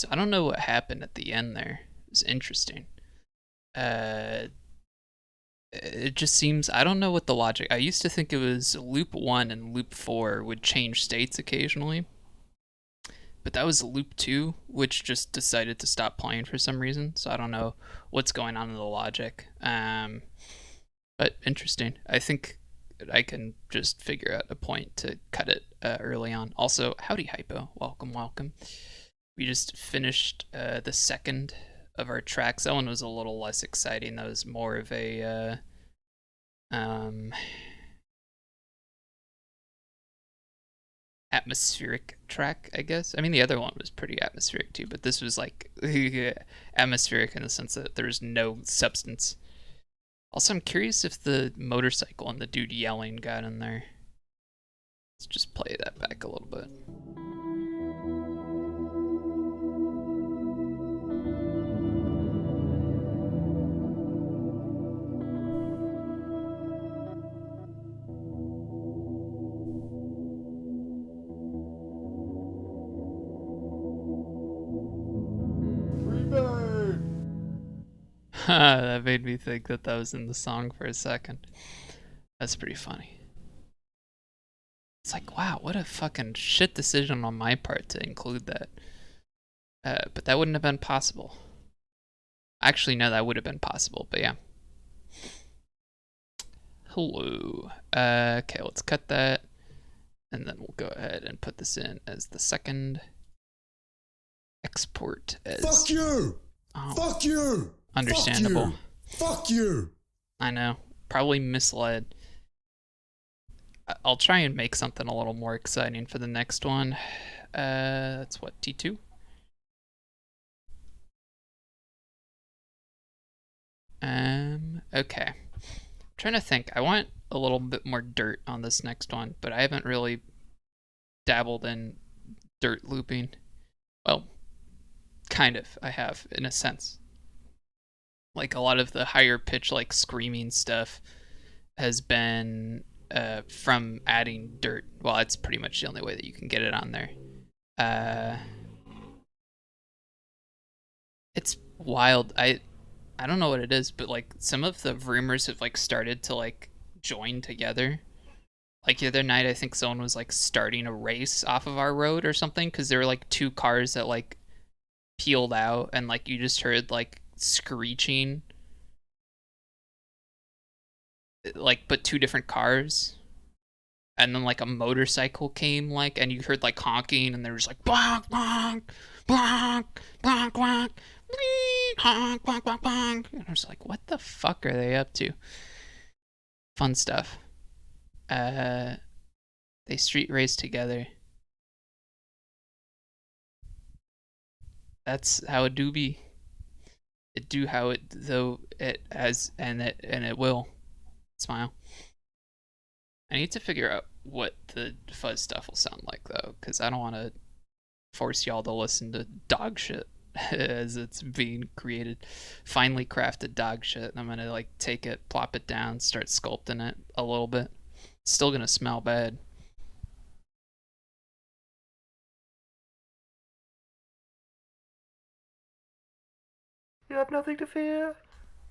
So I don't know what happened at the end there. It was interesting. Uh, it just seems I don't know what the logic. I used to think it was loop 1 and loop 4 would change states occasionally, but that was loop 2 which just decided to stop playing for some reason. So I don't know what's going on in the logic. But interesting. I think I can just figure out a point to cut it early on. Also, howdy hypo, welcome, welcome. We just finished the second of our tracks. That one was a little less exciting. That was more of a atmospheric track, I guess. I mean, the other one was pretty atmospheric too, but this was like atmospheric in the sense that there's no substance. Also, I'm curious if the motorcycle and the dude yelling got in there. Let's just play that back a little bit. That made me think that that was in the song for a second. That's pretty funny. It's like, wow, what a fucking shit decision on my part to include that. But that wouldn't have been possible. Actually, no, that would have been possible, but yeah. Hello. Okay, let's cut that. And then we'll go ahead and put this in as the second. Export as... Fuck you! Oh, Fuck you! understandable. Fuck you! I know. Probably misled. I'll try and make something a little more exciting for the next one. That's what, T2? Okay. I'm trying to think. I want a little bit more dirt on this next one, but I haven't really dabbled in dirt looping. Well, kind of, I have, in a sense. Like, a lot of the higher pitch, like, screaming stuff has been from adding dirt. Well, it's pretty much the only way that you can get it on there. It's wild. I don't know what it is, but like some of the rumors have like started to like join together. Like the other night, I think someone was like starting a race off of our road or something because there were like two cars that like peeled out and like you just heard like screeching, like but two different cars. And then like a motorcycle came like and you heard like honking and there was like bonk bonk bonk bonk bonk honk bonk bonk bonk and I was like, what the fuck are they up to? Fun stuff. They street race together. That's how it do be. It do how it though it has and it will. Smile. I need to figure out what the fuzz stuff will sound like though, because I don't want to force y'all to listen to dog shit as it's being created. Finely crafted dog shit. And I'm gonna like take it, plop it down, start sculpting it a little bit. It's still gonna smell bad. You have nothing to fear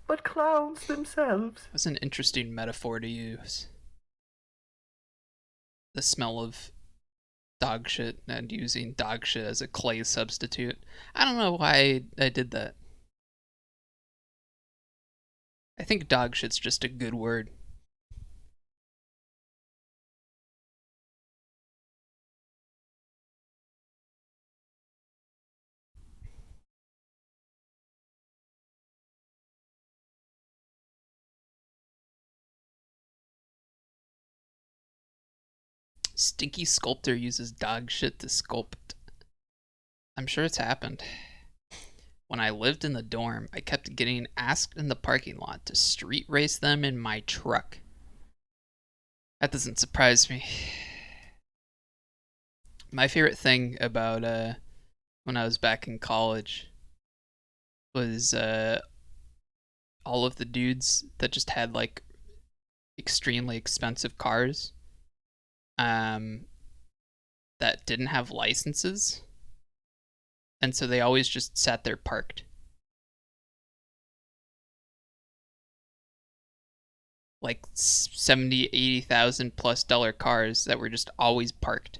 but clowns themselves. That's an interesting metaphor to use. The smell of dog shit and using dog shit as a clay substitute. I don't know why I did that. I think dog shit's just a good word. Stinky Sculptor uses dog shit to sculpt. I'm sure it's happened. When I lived in the dorm, I kept getting asked in the parking lot to street race them in my truck. That doesn't surprise me. My favorite thing about when I was back in college was all of the dudes that just had like extremely expensive cars that didn't have licenses and so they always just sat there parked. Like 70, 80,000 plus dollar cars that were just always parked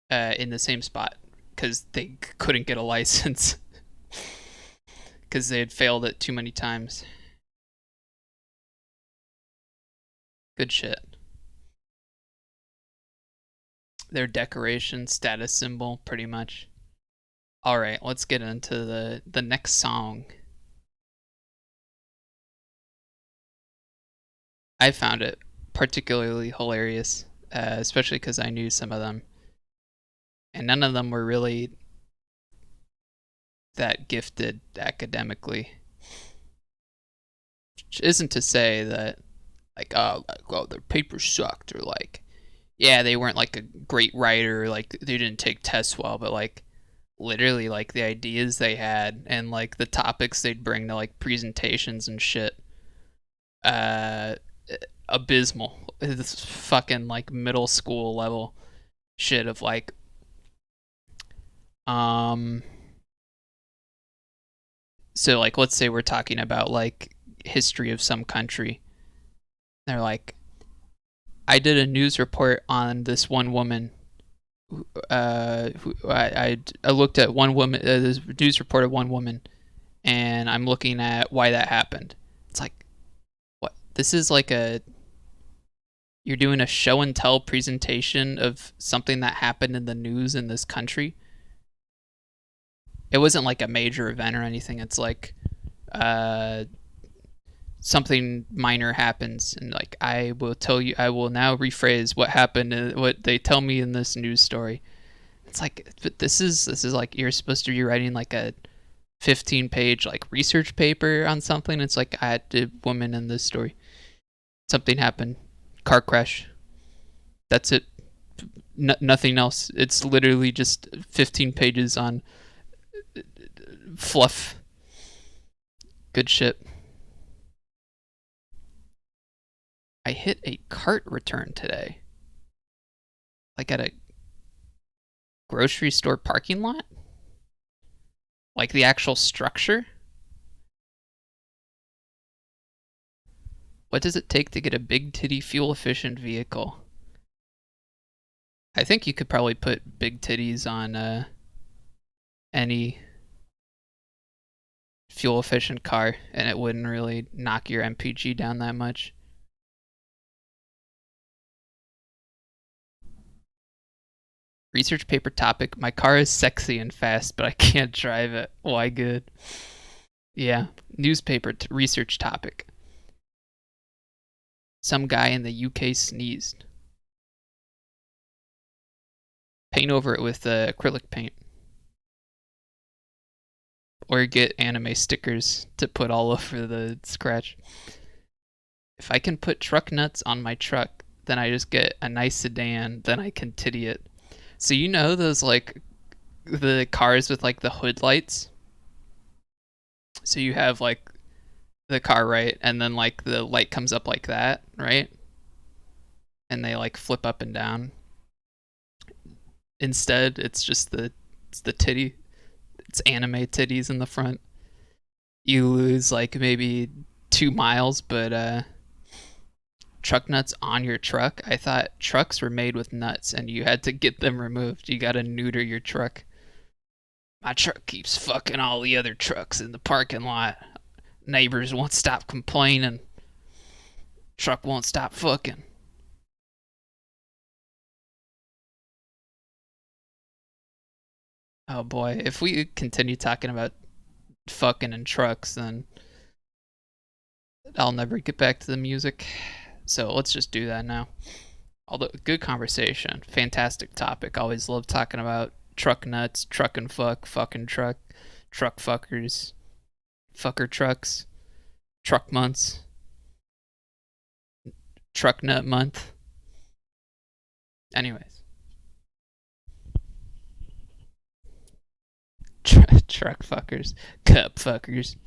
in the same spot because they couldn't get a license because they had failed it too many times. Good shit. Their decoration, status symbol, pretty much. All right, let's get into the next song. I found it particularly hilarious, especially because I knew some of them, and none of them were really that gifted academically. Which isn't to say that like oh their papers sucked or like yeah they weren't like a great writer, like they didn't take tests well, but like literally like the ideas they had and like the topics they'd bring to like presentations and shit, uh abysmal. This fucking like middle school level shit of like um so like let's say we're talking about like history of some country. They're like, I did a news report on this one woman. I looked at one woman, this news report of one woman, and I'm looking at why that happened. It's like, what? This is like a you're doing a show and tell presentation of something that happened in the news in this country. It wasn't like a major event or anything. It's like uh something minor happens and like I will tell you, I will now rephrase what happened and what they tell me in this news story. It's like, but this is like you're supposed to be writing like a 15-page like research paper on something. It's like I had a woman in this story, something happened, car crash, that's it. Nothing else. It's literally just 15 pages on fluff. Good shit. I hit a cart return today. Like at a grocery store parking lot? Like the actual structure? What does it take to get a big titty fuel efficient vehicle? I think you could probably put big titties on any fuel efficient car and it wouldn't really knock your MPG down that much. Research paper topic. My car is sexy and fast, but I can't drive it. Why good? Yeah. Newspaper research topic. Some guy in the UK sneezed. Paint over it with acrylic paint. Or get anime stickers to put all over the scratch. If I can put truck nuts on my truck, then I just get a nice sedan, then I can titty it. So you know those like the cars with like the hood lights? So you have like the car, right? And then like the light comes up like that, right? And they like flip up and down. Instead, it's the titty. It's anime titties in the front. You lose like maybe 2 miles, but truck nuts on your truck. I thought trucks were made with nuts and you had to get them removed. You gotta neuter your truck. My truck keeps fucking all the other trucks in the parking lot. Neighbors won't stop complaining. Truck won't stop fucking. Oh boy, if we continue talking about fucking and trucks, then I'll never get back to the music. So let's just do that now. Although, good conversation. Fantastic topic. Always love talking about truck nuts, truck and fucking truck, truck fuckers, fucker trucks, truck months, truck nut month. Anyways. Truck fuckers, cup fuckers.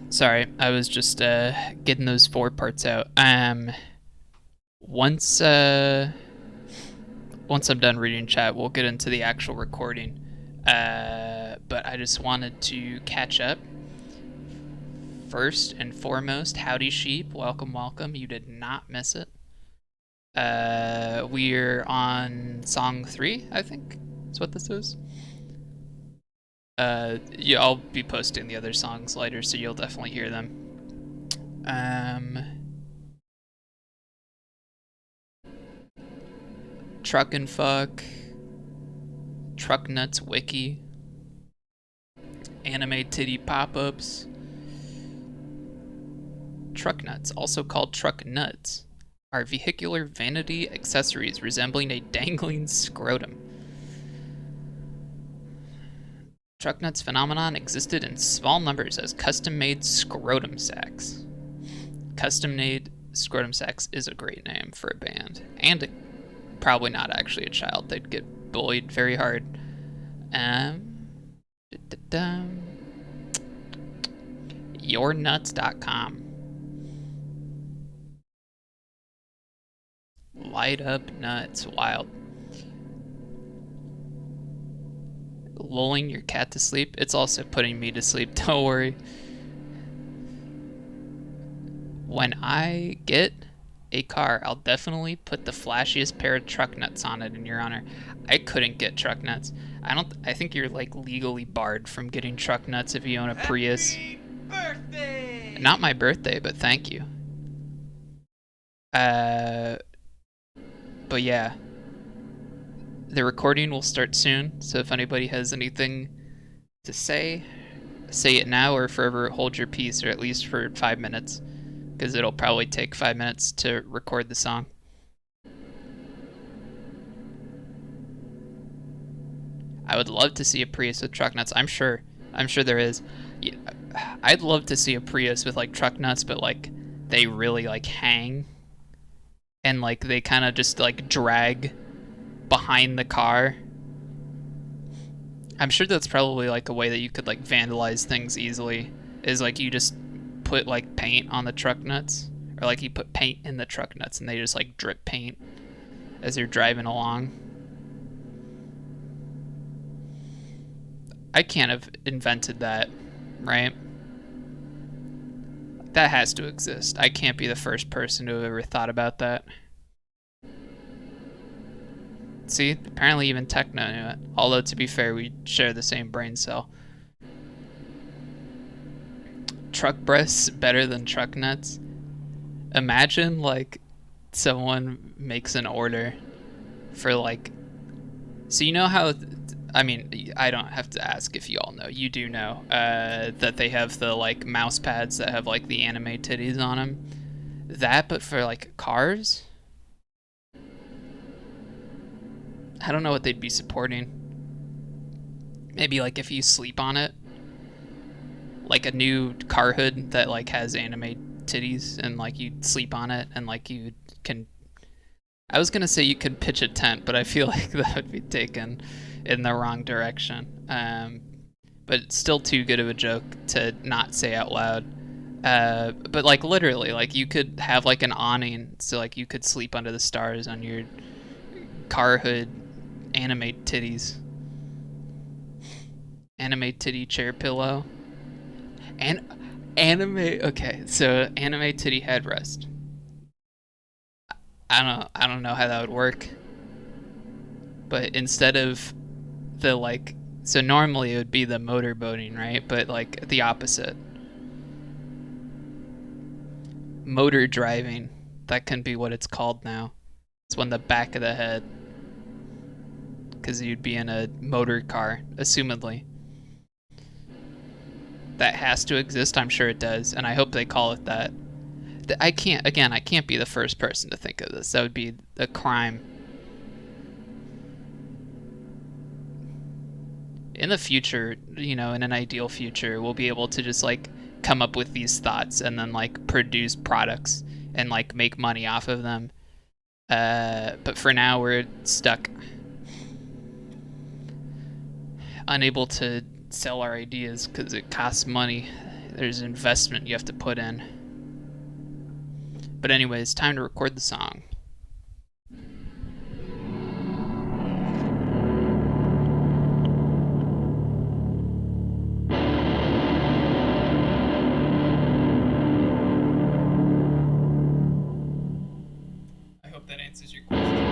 Sorry, I was just getting those 4 parts out. Once once I'm done reading chat, we'll get into the actual recording. But I just wanted to catch up. First and foremost, howdy sheep, welcome, welcome. You did not miss it. We're on song 3, I think. That's what this is. Yeah, I'll be posting the other songs later, so you'll definitely hear them. Truck and Fuck, Truck Nuts Wiki, Anime Titty Pop-Ups. Truck nuts, also called truck nuts, are vehicular vanity accessories resembling a dangling scrotum. Truck nuts phenomenon existed in small numbers as custom-made scrotum sacks. Custom-made scrotum sacks is a great name for a band, and probably not actually a child. They'd get bullied very hard. Yournuts.com. Light up nuts, wild. Lulling your cat to sleep. It's also putting me to sleep, don't worry. When I get a car, I'll definitely put the flashiest pair of truck nuts on it in your honor. I couldn't get truck nuts. I think you're like legally barred from getting truck nuts if you own a Prius. Happy birthday! Not my birthday, but thank you. But yeah. The recording will start soon, so if anybody has anything to say it now or forever hold your peace, or at least for 5 minutes, because it'll probably take 5 minutes to record the song. I would love to see a Prius with truck nuts. I'm sure there is. I'd love to see a Prius with like truck nuts, but like they really like hang and like they kind of just like drag behind the car. I'm sure that's probably like a way that you could like vandalize things easily, is like you just put like paint on the truck nuts, or like you put paint in the truck nuts and they just like drip paint as you're driving along. I can't have invented that, right? That has to exist. I can't be the first person to have ever thought about that. See, apparently even Techno knew it. Although, to be fair, we share the same brain cell. Truck breasts better than truck nuts? Imagine, like, someone makes an order for, like... So you know how... I mean, I don't have to ask if you all know. You do know that they have the, like, mouse pads that have, like, the anime titties on them. That, but for, like, cars? I don't know what they'd be supporting. Maybe like if you sleep on it, like a new car hood that like has anime titties, and like you sleep on it and like you can. I was gonna say you could pitch a tent, but I feel like that would be taken in the wrong direction. But it's still too good of a joke to not say out loud. But like literally, like you could have like an awning, so like you could sleep under the stars on your car hood. Anime titties. Anime titty chair pillow. And anime, okay, so anime titty headrest. I don't know how that would work. But instead of the like, so normally it would be the motorboating, right? But like the opposite. Motor driving. That can be what it's called now. It's when the back of the head, because you'd be in a motor car, assumedly. That has to exist, I'm sure it does, and I hope they call it that. I can't be the first person to think of this. That would be a crime. In the future, you know, in an ideal future, we'll be able to just, like, come up with these thoughts and then, like, produce products and, like, make money off of them. But for now, we're stuck. Unable to sell our ideas because it costs money. There's investment you have to put in. But anyways, time to record the song. I hope that answers your question.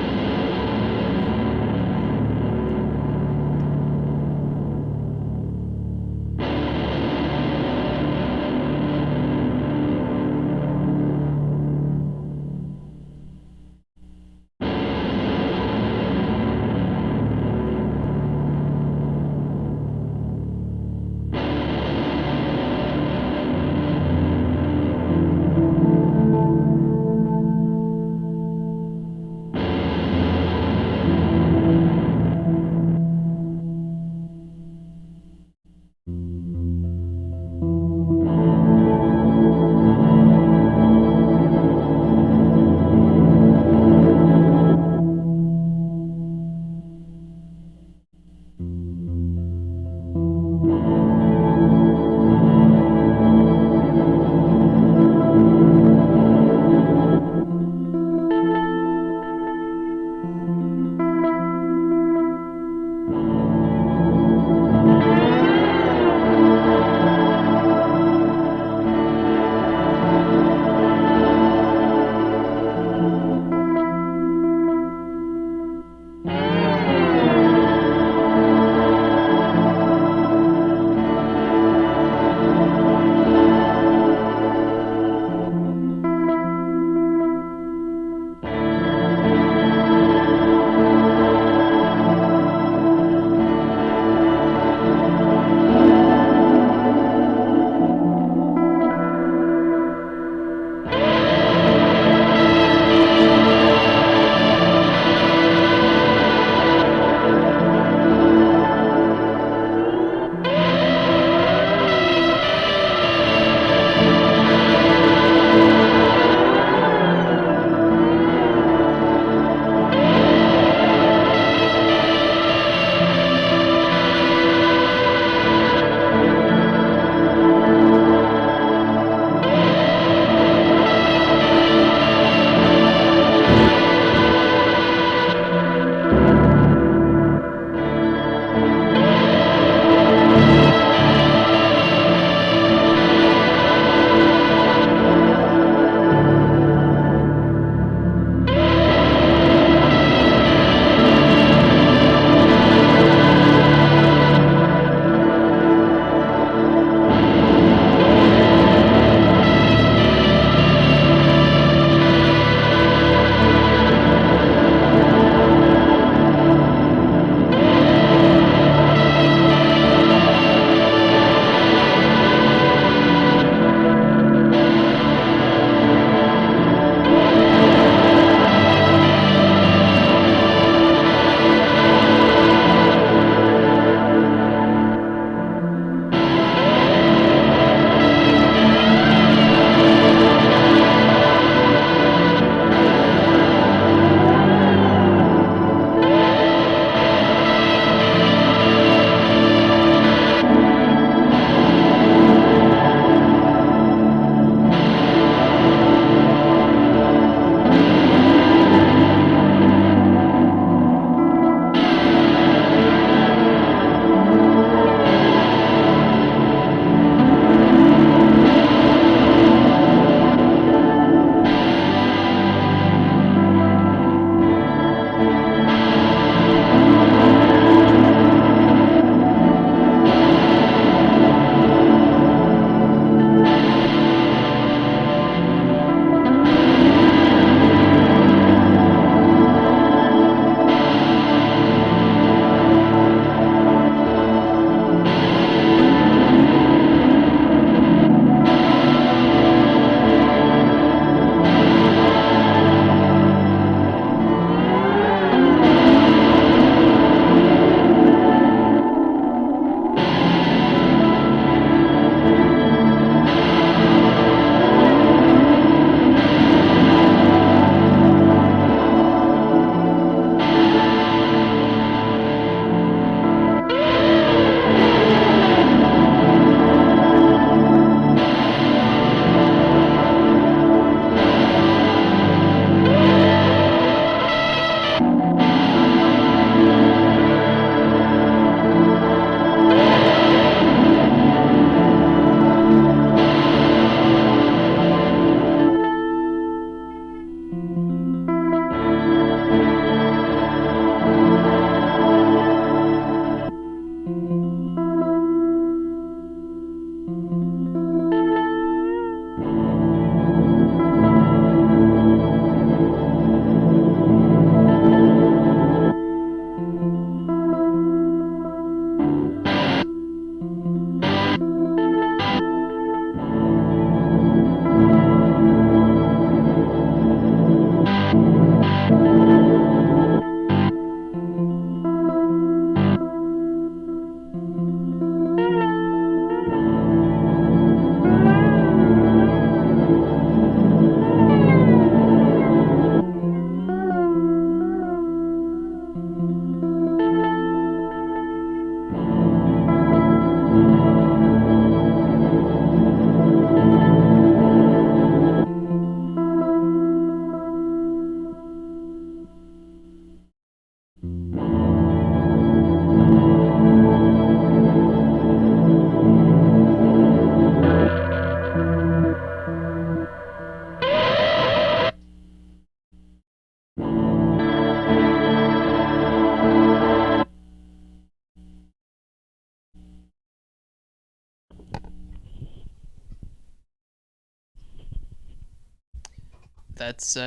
that's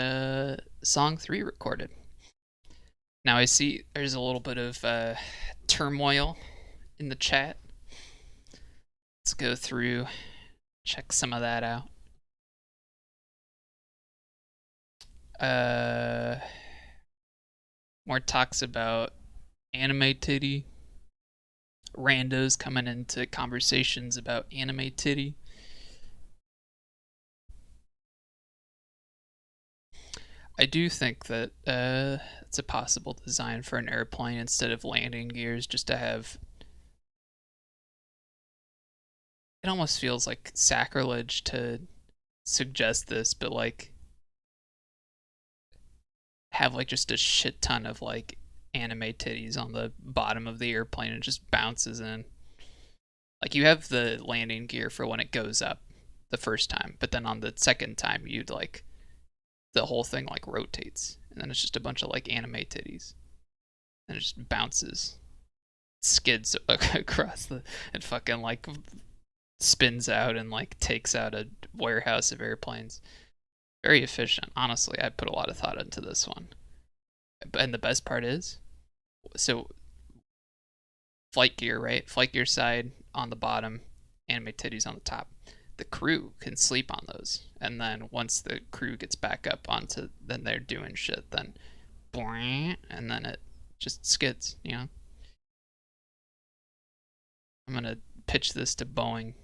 song 3 recorded. Now I see there's a little bit of turmoil in the chat. Let's go through, check some of that out. More talks about anime titty. Randos coming into conversations about anime titty. I do think that it's a possible design for an airplane instead of landing gears, just to have. It almost feels like sacrilege to suggest this, but like have like just a shit ton of like anime titties on the bottom of the airplane and just bounces in. Like you have the landing gear for when it goes up the first time, but then on the second time you'd like the whole thing like rotates, and then it's just a bunch of like anime titties, and it just bounces, skids across the, and fucking like spins out and like takes out a warehouse of airplanes. Very efficient. Honestly, I put a lot of thought into this one. And the best part is, so flight gear, right? Flight gear side on the bottom, anime titties on the top. The crew can sleep on those, and then once the crew gets back up onto, then they're doing shit, then and then it just skids, you know. I'm gonna pitch this to Boeing.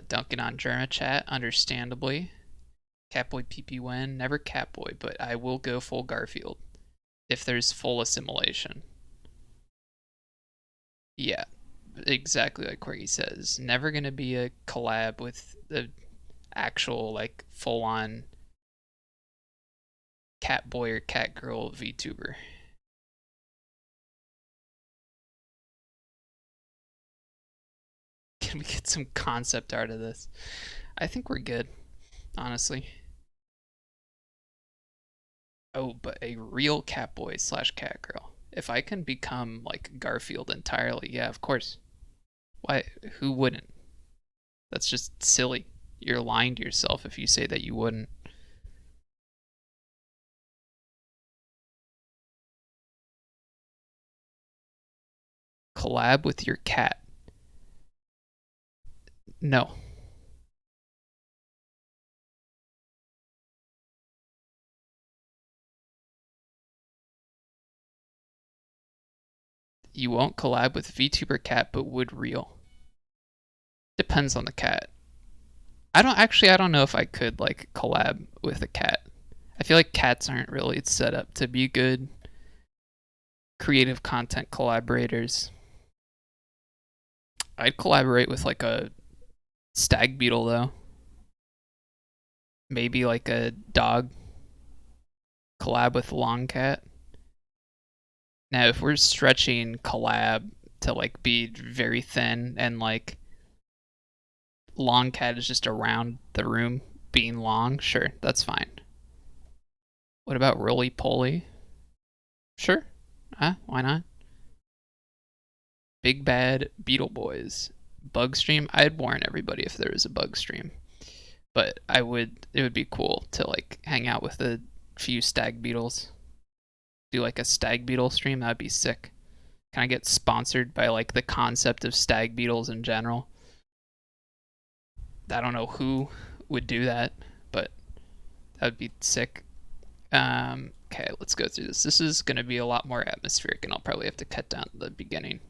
Duncan on Germa chat, understandably. Catboy PP win, never Catboy, but I will go full Garfield if there's full assimilation. Yeah, exactly like Corgi says. Never gonna be a collab with the actual like full-on Catboy or Catgirl VTuber. Can we get some concept art of this? I think we're good, honestly. Oh, but a real Catboy / Catgirl. If I can become like Garfield entirely, yeah, of course. Why? Who wouldn't? That's just silly. You're lying to yourself if you say that you wouldn't. Collab with your cat. No. You won't collab with VTuber cat, but would real. Depends on the cat. I don't know if I could like collab with a cat. I feel like cats aren't really set up to be good creative content collaborators. I'd collaborate with like a stag beetle though. Maybe like a dog collab with long cat. Now if we're stretching collab to like be very thin and like long cat is just around the room being long, sure, that's fine. What about roly poly? Sure. Why not? Big bad beetle boys. Bug stream? I'd warn everybody if there was a bug stream. But it would be cool to like hang out with a few stag beetles. Do like a stag beetle stream, that'd be sick. Can I get sponsored by like the concept of stag beetles in general? I don't know who would do that, but that would be sick. Okay, let's go through this. This is going to be a lot more atmospheric, and I'll probably have to cut down the beginning.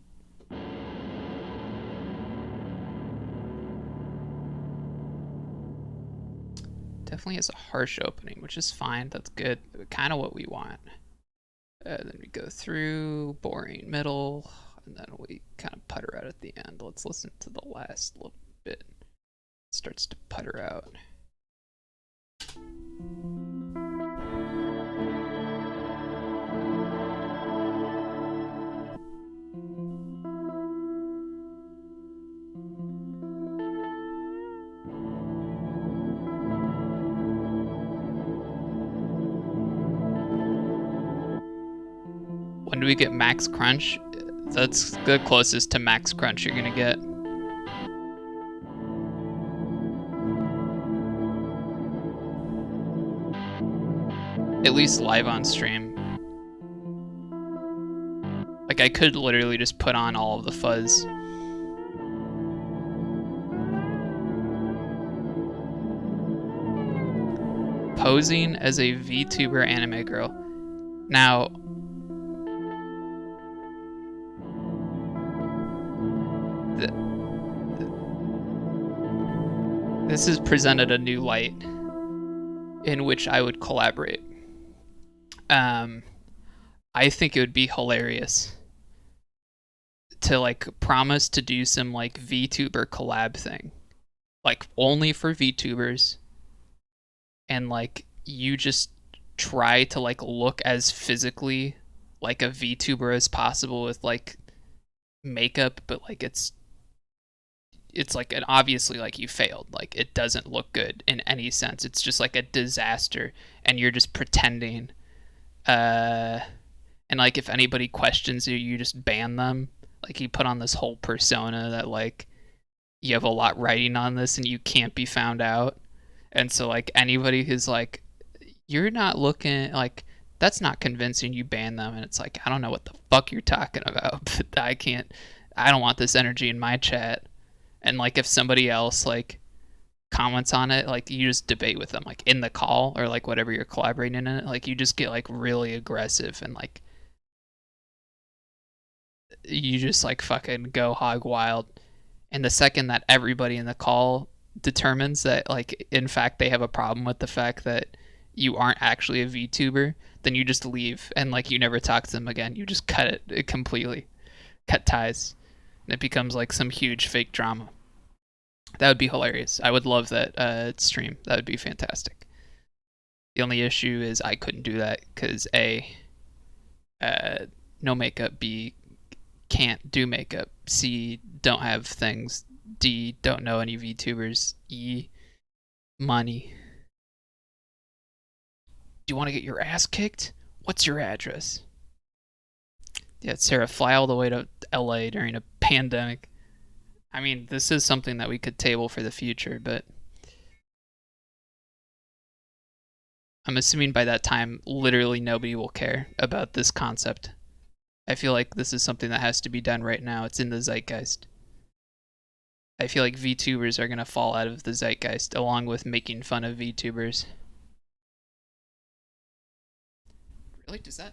Definitely has a harsh opening, which is fine. That's good. Kind of what we want. Then we go through, boring middle, and then we kind of putter out at the end. Let's listen to the last little bit. It starts to putter out. When do we get max crunch? That's the closest to max crunch you're gonna get. At least live on stream. Like, I could literally just put on all of the fuzz. Posing as a VTuber anime girl. Now, this has presented a new light in which I would collaborate. I think it would be hilarious to like promise to do some like VTuber collab thing, like only for VTubers, and like you just try to like look as physically like a VTuber as possible with like makeup, but like it's like an obviously like you failed, like it doesn't look good in any sense, it's just like a disaster, and you're just pretending, and like if anybody questions you, you just ban them. Like you put on this whole persona that like you have a lot writing on this and you can't be found out. And so like anybody who's like, you're not looking like, that's not convincing, you ban them. And it's like, I don't know what the fuck you're talking about, but I don't want this energy in my chat. And like if somebody else like comments on it, like you just debate with them like in the call or like whatever you're collaborating in it. Like you just get like really aggressive and like you just like fucking go hog wild. And the second that everybody in the call determines that like in fact they have a problem with the fact that you aren't actually a VTuber, then you just leave and like you never talk to them again. You just cut it completely, cut ties, and it becomes like some huge fake drama. That would be hilarious. I would love that stream. That would be fantastic. The only issue is I couldn't do that because A, no makeup, B, can't do makeup, C, don't have things, D, don't know any VTubers, E, money. Do you want to get your ass kicked? What's your address? Yeah, Sarah, fly all the way to LA during a pandemic. I mean, this is something that we could table for the future, but I'm assuming by that time, literally nobody will care about this concept. I feel like this is something that has to be done right now. It's in the zeitgeist. I feel like VTubers are going to fall out of the zeitgeist along with making fun of VTubers. Really? Does that?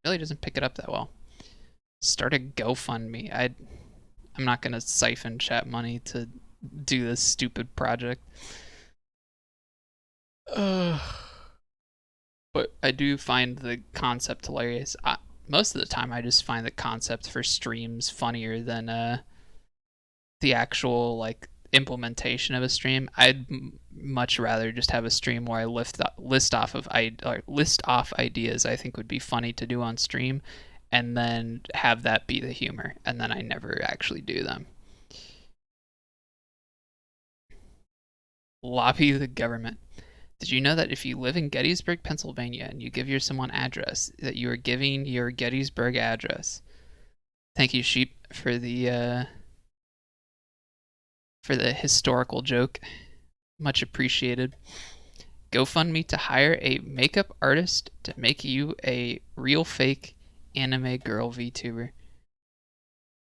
Really doesn't pick it up that well. Start a GoFundMe. I'm not going to siphon chat money to do this stupid project. But I do find the concept hilarious. Most of the time, I just find the concept for streams funnier than the actual like implementation of a stream. I'd much rather just have a stream where I list off ideas I think would be funny to do on stream, and then have that be the humor, and then I never actually do them. Lobby the government. Did you know that if you live in Gettysburg, Pennsylvania, and you give your someone address, that you are giving your Gettysburg address? Thank you, Sheep, for the historical joke. Much appreciated. GoFundMe to hire a makeup artist to make you a real fake anime girl VTuber.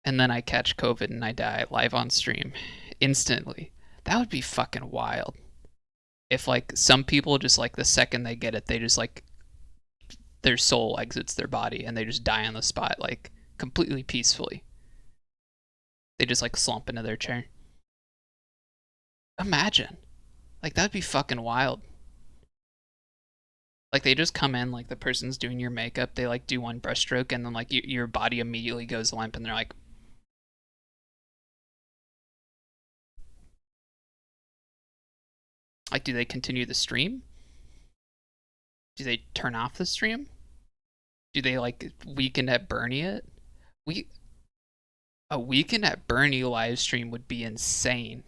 And then I catch COVID and I die live on stream instantly. That would be fucking wild. If like some people just like the second they get it, they just like their soul exits their body and they just die on the spot, like completely peacefully. They just like slump into their chair. Imagine. Like that'd be fucking wild. Like they just come in, like the person's doing your makeup, they like do one brushstroke and then like your body immediately goes limp and they're like, do they continue the stream? Do they turn off the stream? Do they like Weekend at Bernie it? A Weekend at Bernie live stream would be insane.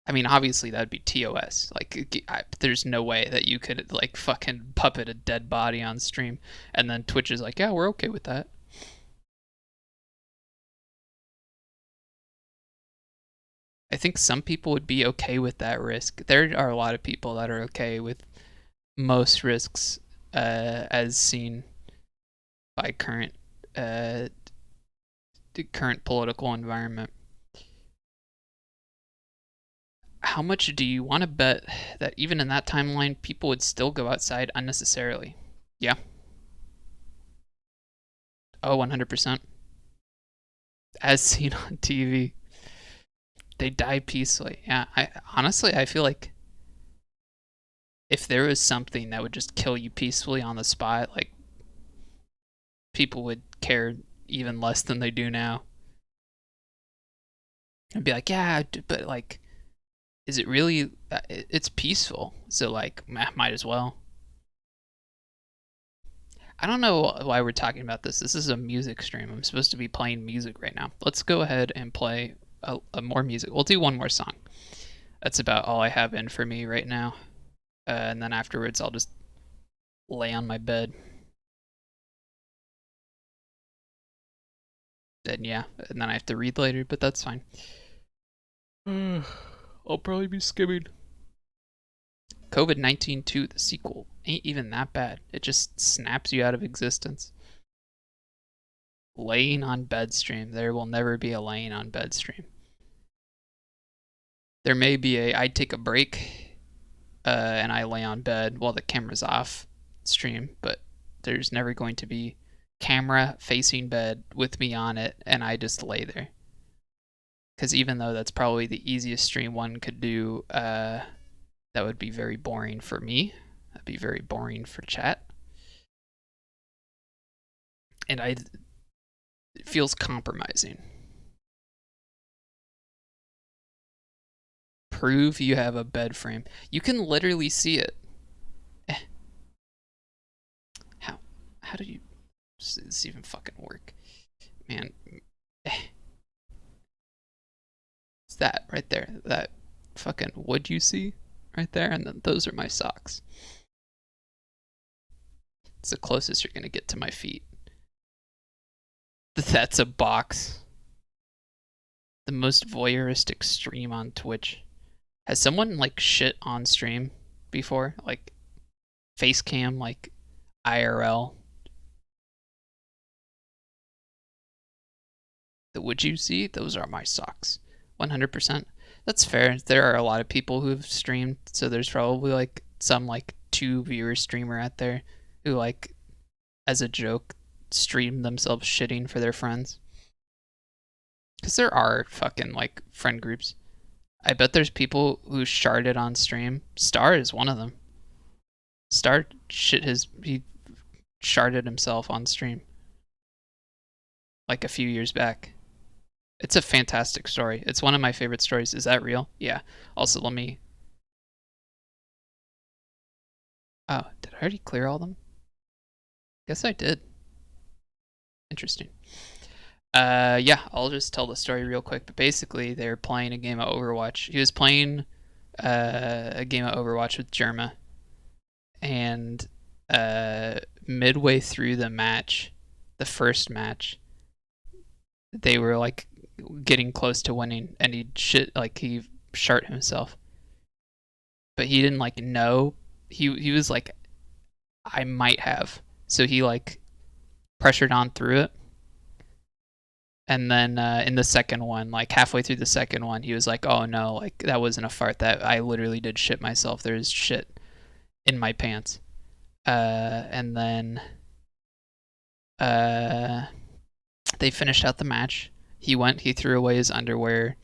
I mean, obviously that'd be TOS. Like, there's no way that you could like fucking puppet a dead body on stream, and then Twitch is like, yeah, we're okay with that. I think some people would be okay with that risk. There are a lot of people that are okay with most risks as seen by uh, the current political environment. How much do you want to bet that even in that timeline, people would still go outside unnecessarily? Yeah. Oh, 100%. As seen on TV. They die peacefully. Yeah, I feel like if there was something that would just kill you peacefully on the spot, like people would care even less than they do now. And be like, yeah, but like, is it really? It's peaceful, so like, might as well. I don't know why we're talking about this. This is a music stream. I'm supposed to be playing music right now. Let's go ahead and play a more music. We'll do one more song. That's about all I have in for me right now. And then afterwards, I'll just lay on my bed. And yeah, and then I have to read later, but that's fine. I'll probably be skimming. COVID-19 2, the sequel, ain't even that bad. It just snaps you out of existence. Laying on bed stream. There will never be a laying on bed stream. There may be a I take a break and I lay on bed while the camera's off stream, but there's never going to be camera facing bed with me on it and I just lay there. Because even though that's probably the easiest stream one could do, that would be very boring for me. That'd be very boring for chat. And it feels compromising. Prove you have a bed frame. You can literally see it. How do you... Does this even fucking work? Man. It's that right there. That fucking wood you see right there, and then those are my socks. It's the closest you're gonna get to my feet. That's a box. The most voyeuristic stream on Twitch. Has someone like shit on stream before? Like face cam, like IRL? The would you see? Those are my socks. 100%. That's fair. There are a lot of people who've streamed, so there's probably like some like 2 viewer streamer out there who like as a joke stream themselves shitting for their friends. Because there are fucking like friend groups. I bet there's people who sharded on stream. Star is one of them. Star he sharded himself on stream like a few years back. It's a fantastic story. It's one of my favorite stories. Is that real? Yeah. Also, let me... Oh, did I already clear all of them? Guess I did. Interesting. Yeah, I'll just tell the story real quick. But basically, they're playing a game of Overwatch. He was playing a game of Overwatch with Jerma. And midway through the match, the first match, they were like getting close to winning, and he shart himself, but he didn't like know. He was like, I might have, so he like pressured on through it, and then in the second one, like halfway through the second one, he was like, oh no, like that wasn't a fart, that I literally did shit myself, there's shit in my pants. And then they finished out the match. He threw away his underwear,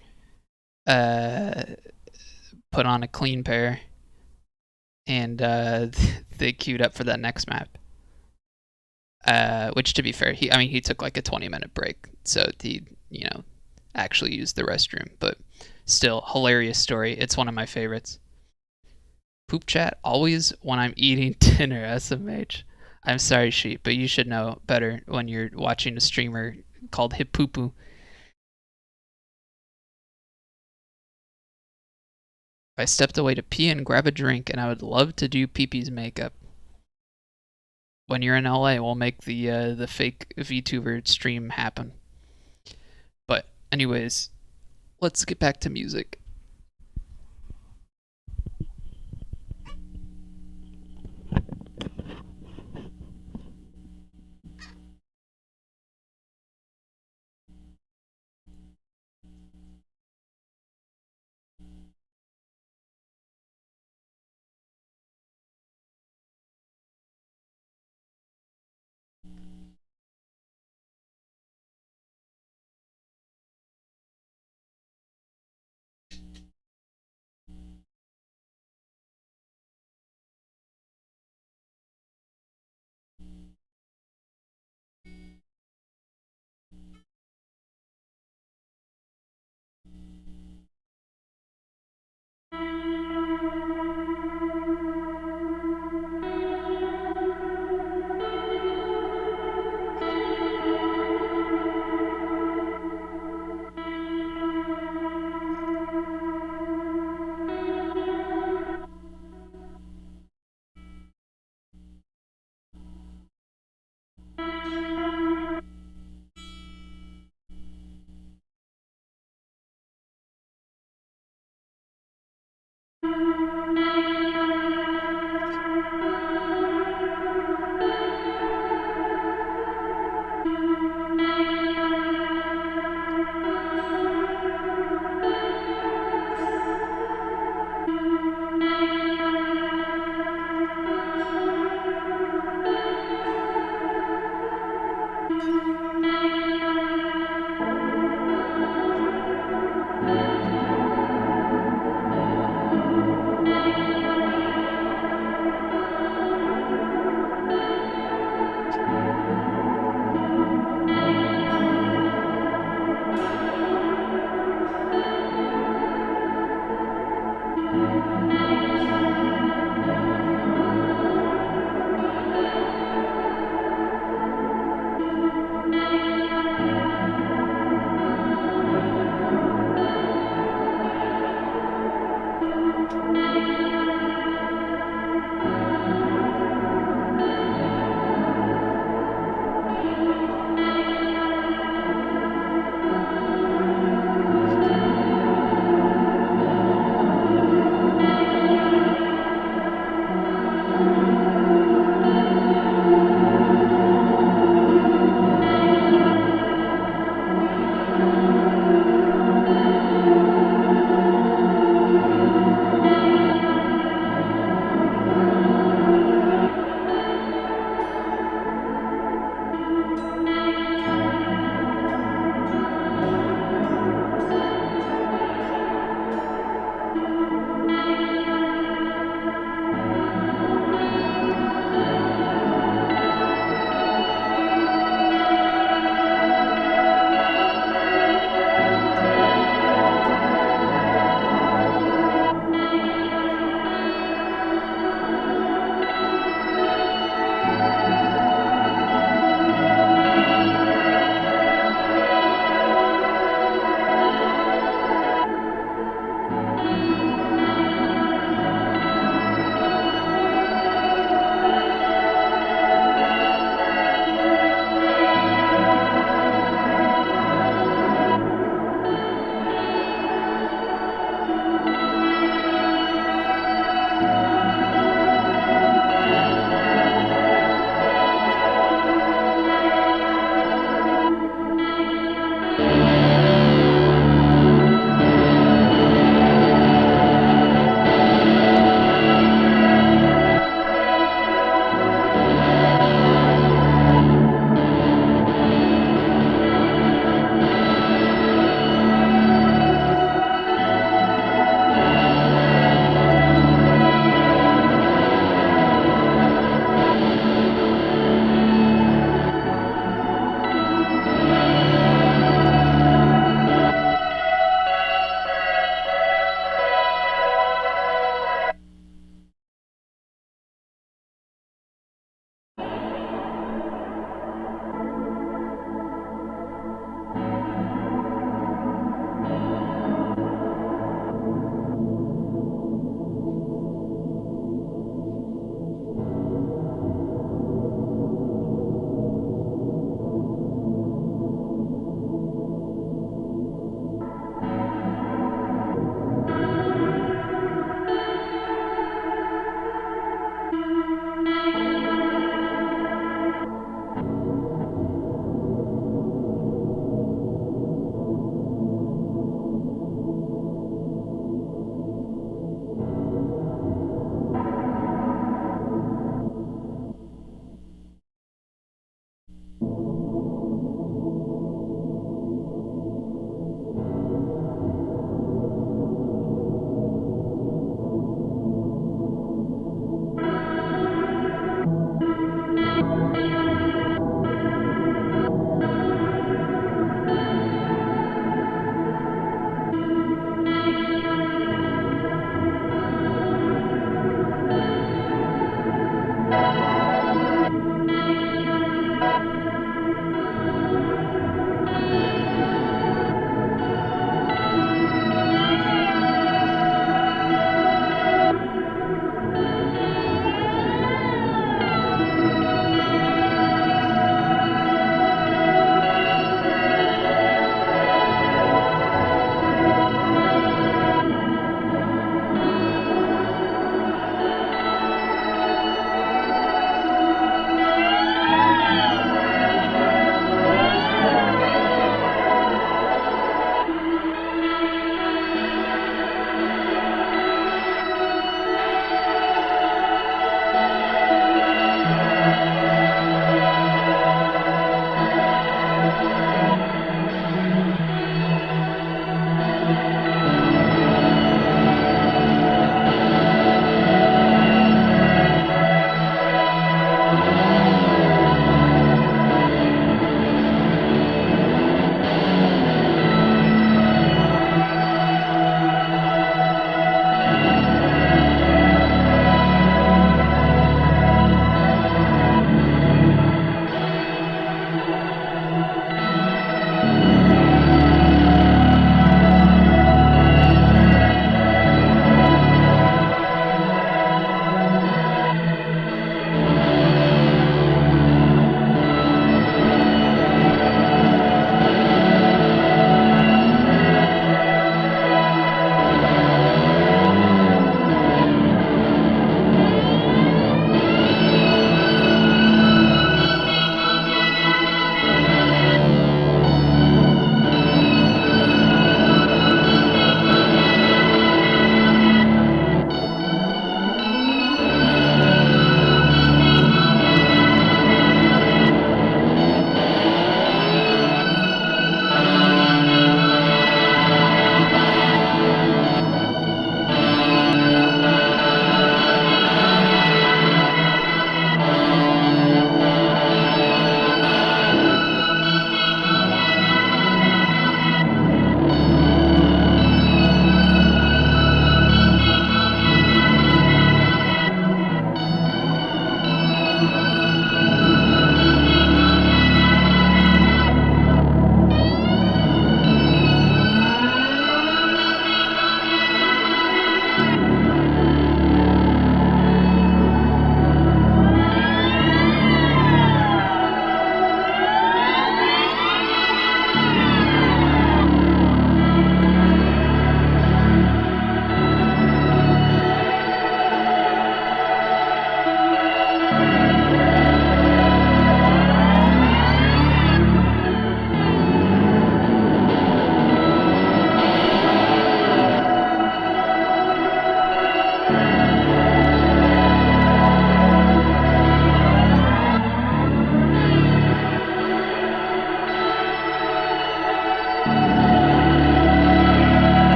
put on a clean pair, and they queued up for that next map. Which, to be fair, he took like a 20-minute break, so he, actually used the restroom. But still, hilarious story. It's one of my favorites. Poop chat always when I'm eating dinner. SMH. I'm sorry, Sheep, but you should know better when you're watching a streamer called Hip Poo Poo. I stepped away to pee and grab a drink, and I would love to do Pee-Pee's makeup. When you're in LA, we'll make the fake VTuber stream happen. But anyways, let's get back to music.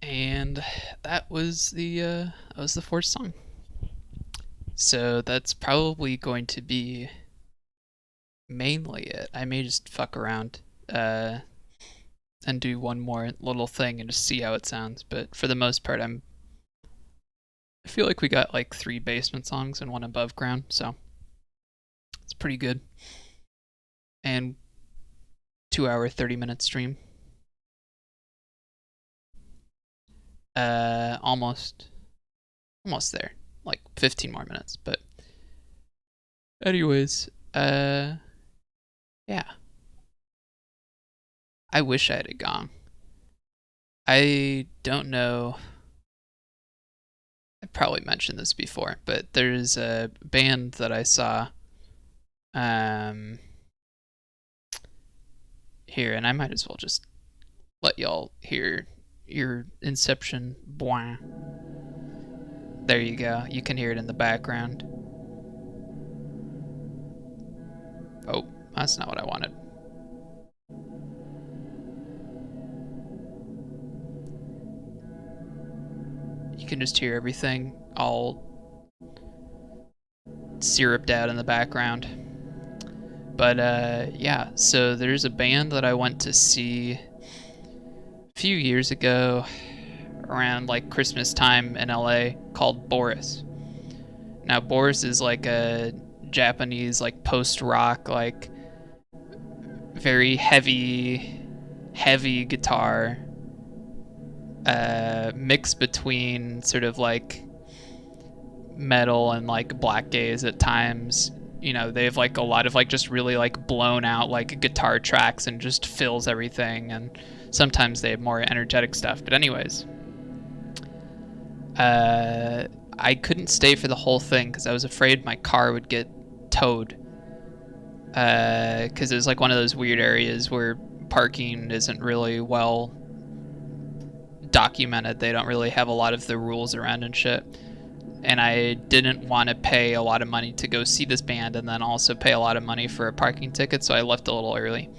And that was the fourth song. So that's probably going to be mainly it. I may just fuck around and do one more little thing and just see how it sounds. But for the most part, I feel like we got like 3 basement songs and 1 above ground, so it's pretty good. And 2-hour, 30-minute stream. Almost there. Like 15 more minutes, but anyways, yeah. I wish I had a gong. I don't know. I probably mentioned this before, but there's a band that I saw here, and I might as well just let y'all hear your Inception boing. There you go. You can hear it in the background. Oh, that's not what I wanted. You can just hear everything all syruped out in the background. But yeah, so there's a band that I went to see a few years ago around like Christmas time in LA called Boris. Now Boris is like a Japanese like post-rock, like very heavy guitar mix between sort of like metal and like black gaze at times. You know, they have like a lot of like just really like blown out like guitar tracks and just fills everything, and sometimes they have more energetic stuff. But anyways, I couldn't stay for the whole thing because I was afraid my car would get towed, because it was like one of those weird areas where parking isn't really well documented. They don't really have a lot of the rules around and shit. And I didn't want to pay a lot of money to go see this band and then also pay a lot of money for a parking ticket, so I left a little early.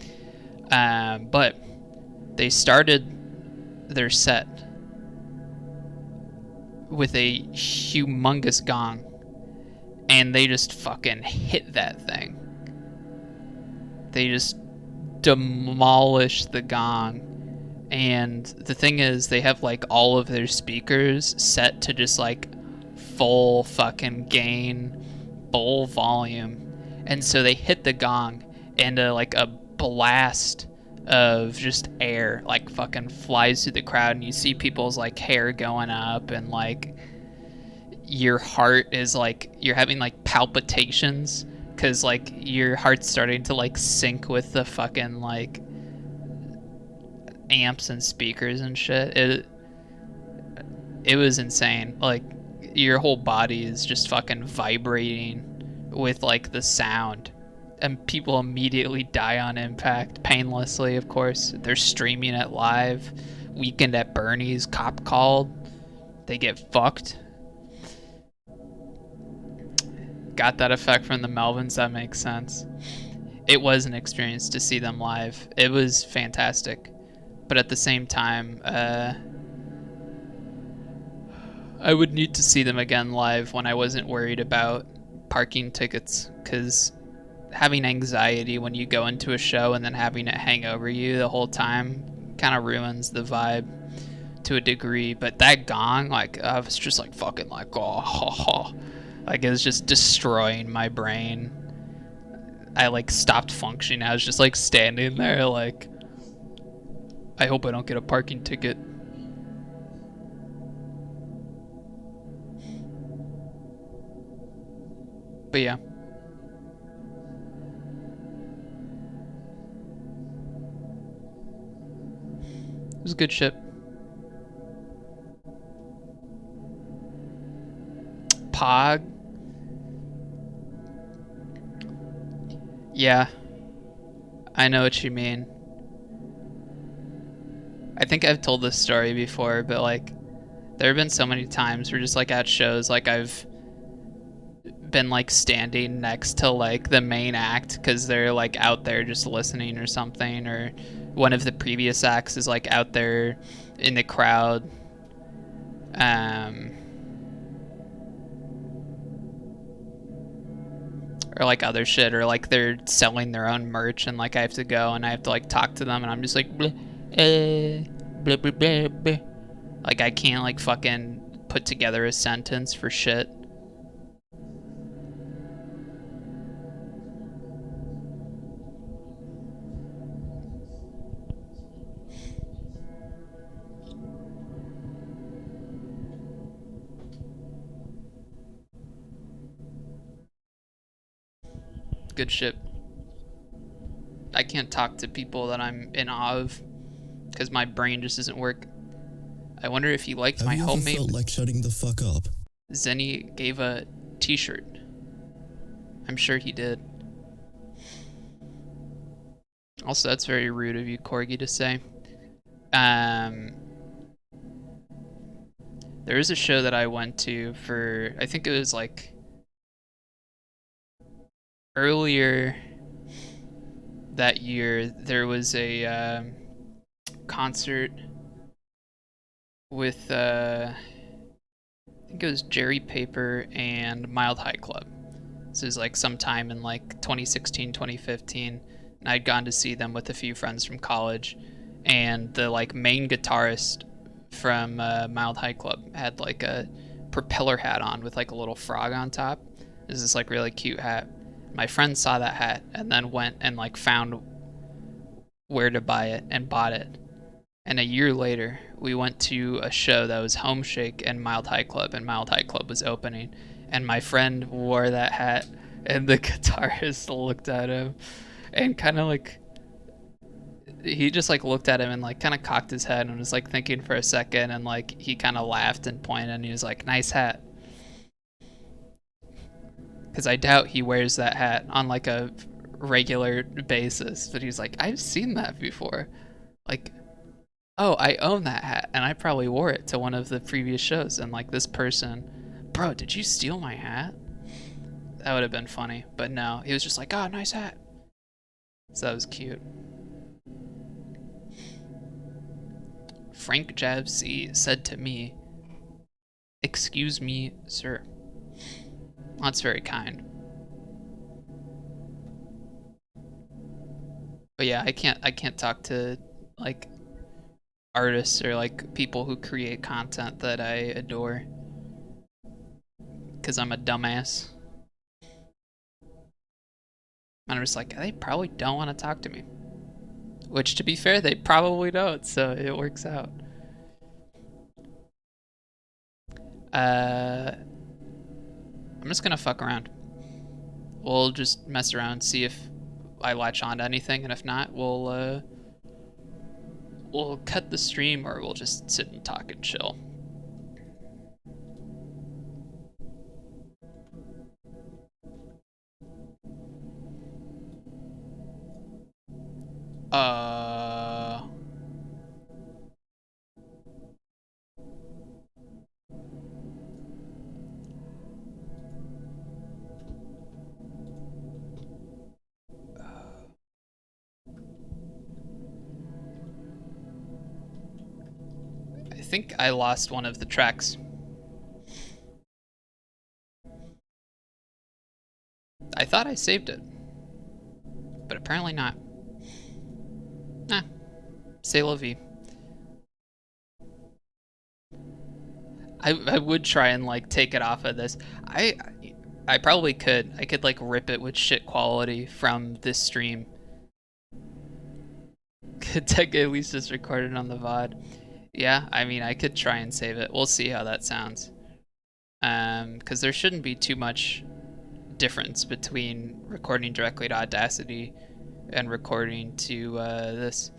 But they started their set with a humongous gong, and they just fucking hit that thing. They just demolished the gong. And the thing is, they have like all of their speakers set to just like full fucking gain, full volume, and so they hit the gong, and like a blast of just air like fucking flies through the crowd, and you see people's like hair going up, and like your heart is like, you're having like palpitations because like your heart's starting to like sync with the fucking like amps and speakers and shit. It was insane. Like your whole body is just fucking vibrating with like the sound, and people immediately die on impact painlessly. Of course, they're streaming it live. Weekend at Bernie's, Cop Called, they get fucked. Got that effect from the Melvins. That makes sense. It was an experience to see them live. It was fantastic, but at the same time, I would need to see them again live when I wasn't worried about parking tickets, because having anxiety when you go into a show and then having it hang over you the whole time kind of ruins the vibe to a degree. But that gong, like, I was just like fucking like, oh, like it was just destroying my brain. I like stopped functioning. I was just like standing there like, I hope I don't get a parking ticket. But yeah. It was good shit. Pog? Yeah. I know what you mean. I think I've told this story before, but like, there have been so many times where just like at shows, like I've been like standing next to like the main act because they're like out there just listening or something, or one of the previous acts is like out there in the crowd Um, or like other shit, or like they're selling their own merch and like I have to go and I have to like talk to them and I'm just like blah, blah, blah, blah, blah. Like I can't like fucking put together a sentence for shit. Good shit. I can't talk to people that I'm in awe of because my brain just doesn't work. I wonder if he liked my Have you ever homemade felt like shutting the fuck up? Zenny gave a t-shirt. I'm sure he did. Also, that's very rude of you, Corgi, to say. There is a show that I went to for, I think it was like earlier that year. There was a concert with, I think it was Jerry Paper and Mild High Club. This is like sometime in like 2016, 2015. And I'd gone to see them with a few friends from college. And the like main guitarist from Mild High Club had like a propeller hat on with like a little frog on top. It was this like really cute hat. My friend saw that hat and then went and like found where to buy it and bought it. And a year later, we went to a show that was Home Shake and Mild High Club, and Mild High Club was opening. And my friend wore that hat, and the guitarist looked at him and kind of like, he just like looked at him and like kind of cocked his head and was like thinking for a second, and like he kind of laughed and pointed and he was like, nice hat. Because I doubt he wears that hat on like a regular basis, but he's like, I've seen that before. Like, oh, I own that hat and I probably wore it to one of the previous shows, and like this person, bro, did you steal my hat? That would have been funny, but no, he was just like, oh, nice hat. So that was cute. Frank Javsey said to me, excuse me, sir. That's very kind. But yeah, I can't talk to like artists or like people who create content that I adore because I'm a dumbass. And I'm just like, they probably don't want to talk to me. Which, to be fair, they probably don't, so it works out. I'm just gonna fuck around. We'll just mess around, see if I latch on to anything, and if not, we'll cut the stream or we'll just sit and talk and chill. I think I lost one of the tracks. I thought I saved it, but apparently not. Nah, c'est la vie. I would try and like take it off of this. I probably could. I could like rip it with shit quality from this stream. Tech at least is recorded on the VOD. Yeah, I mean I could try and save it. We'll see how that sounds. Because there shouldn't be too much difference between recording directly to Audacity and recording to this.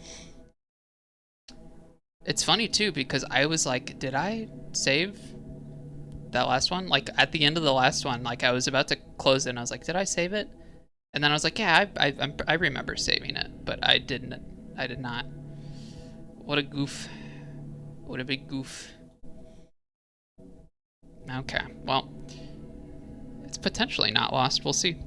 It's funny too because I was like, did I save that last one? Like at the end of the last one, like I was about to close it and I was like, did I save it? And then I was like, yeah, I remember saving it, but I didn't. I did not. What a goof. What a big goof. Okay, well, it's potentially not lost. We'll see.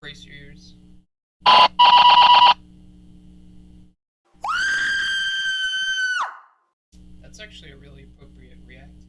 Brace your ears. That's actually a really appropriate react.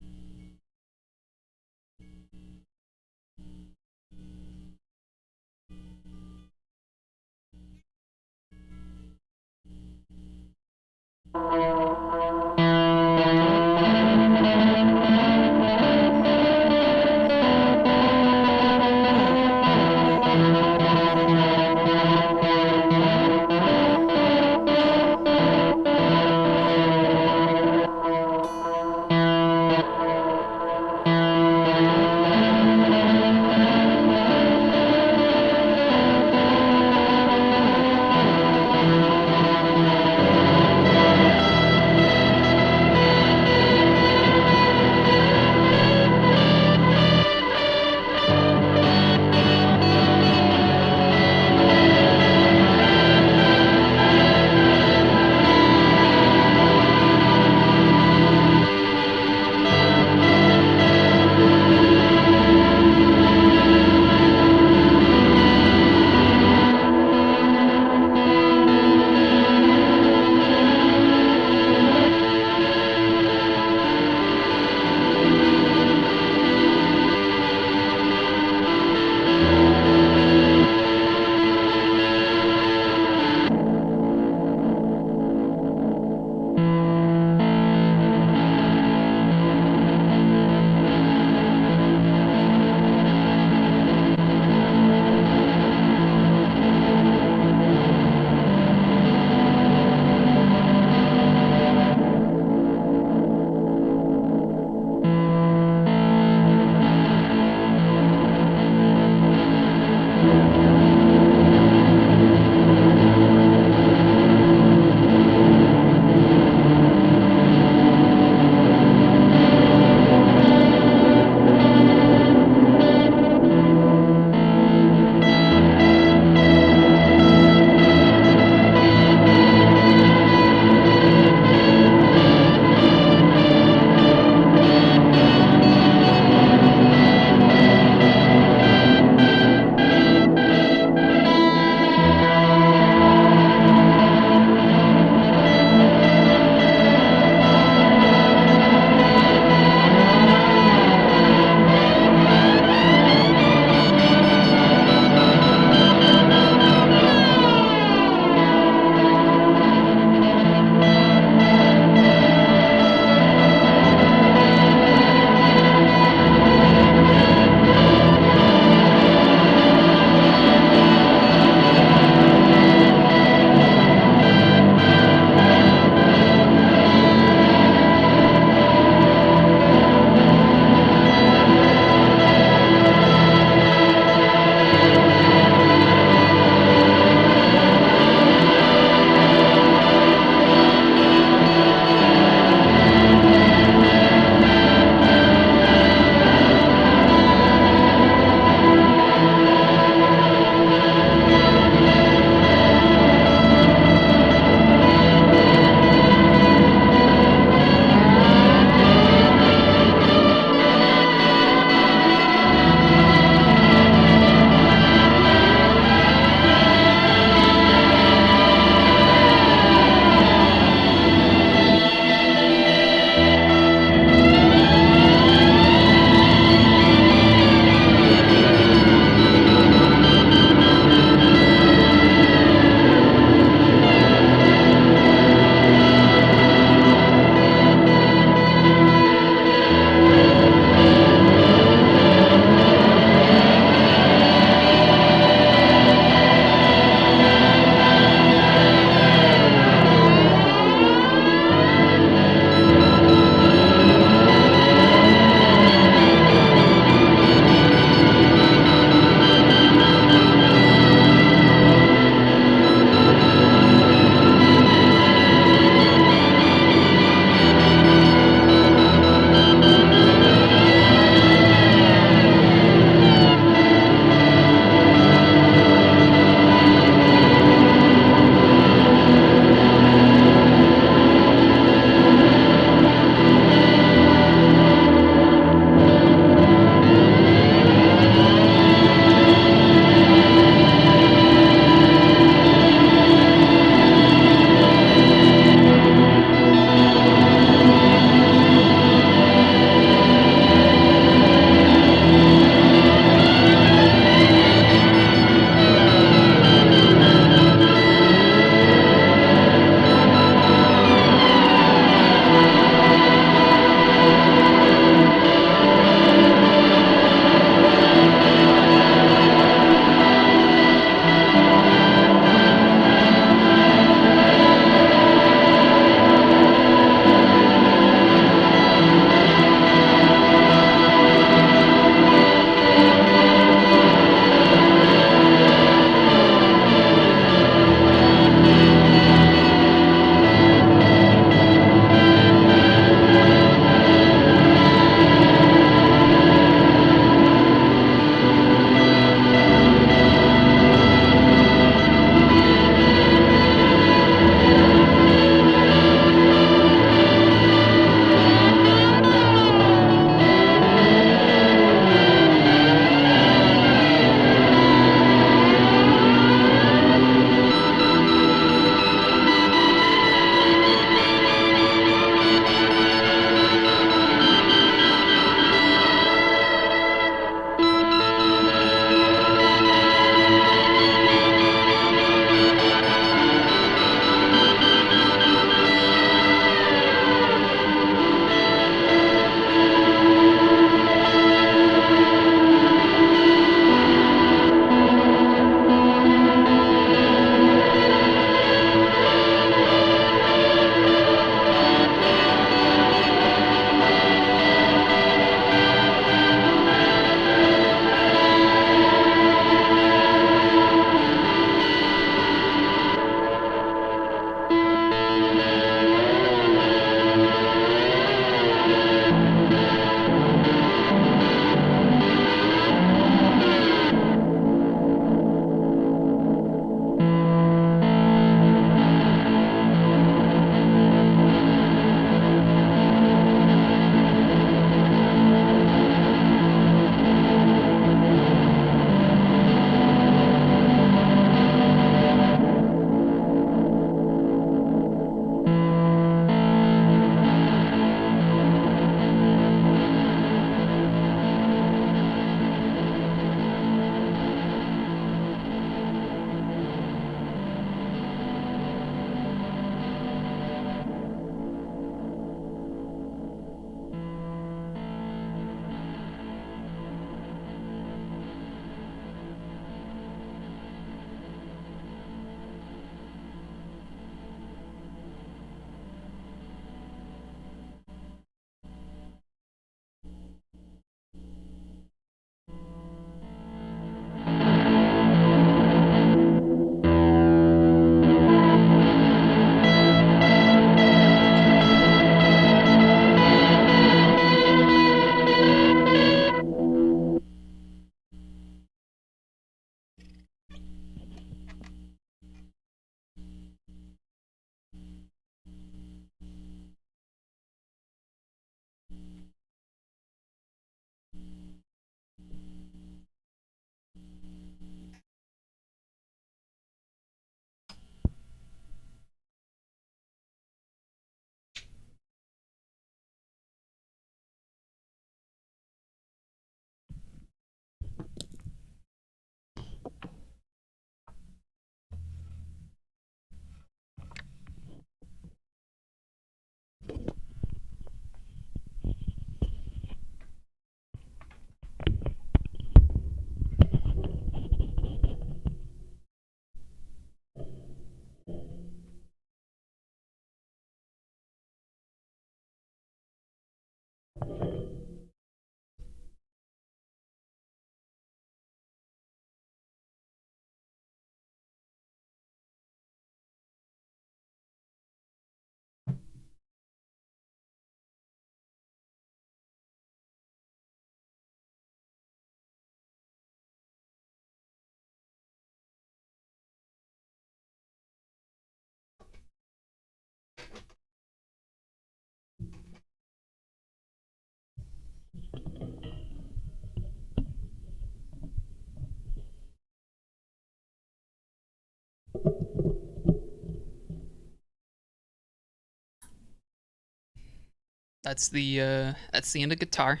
That's the end of guitar.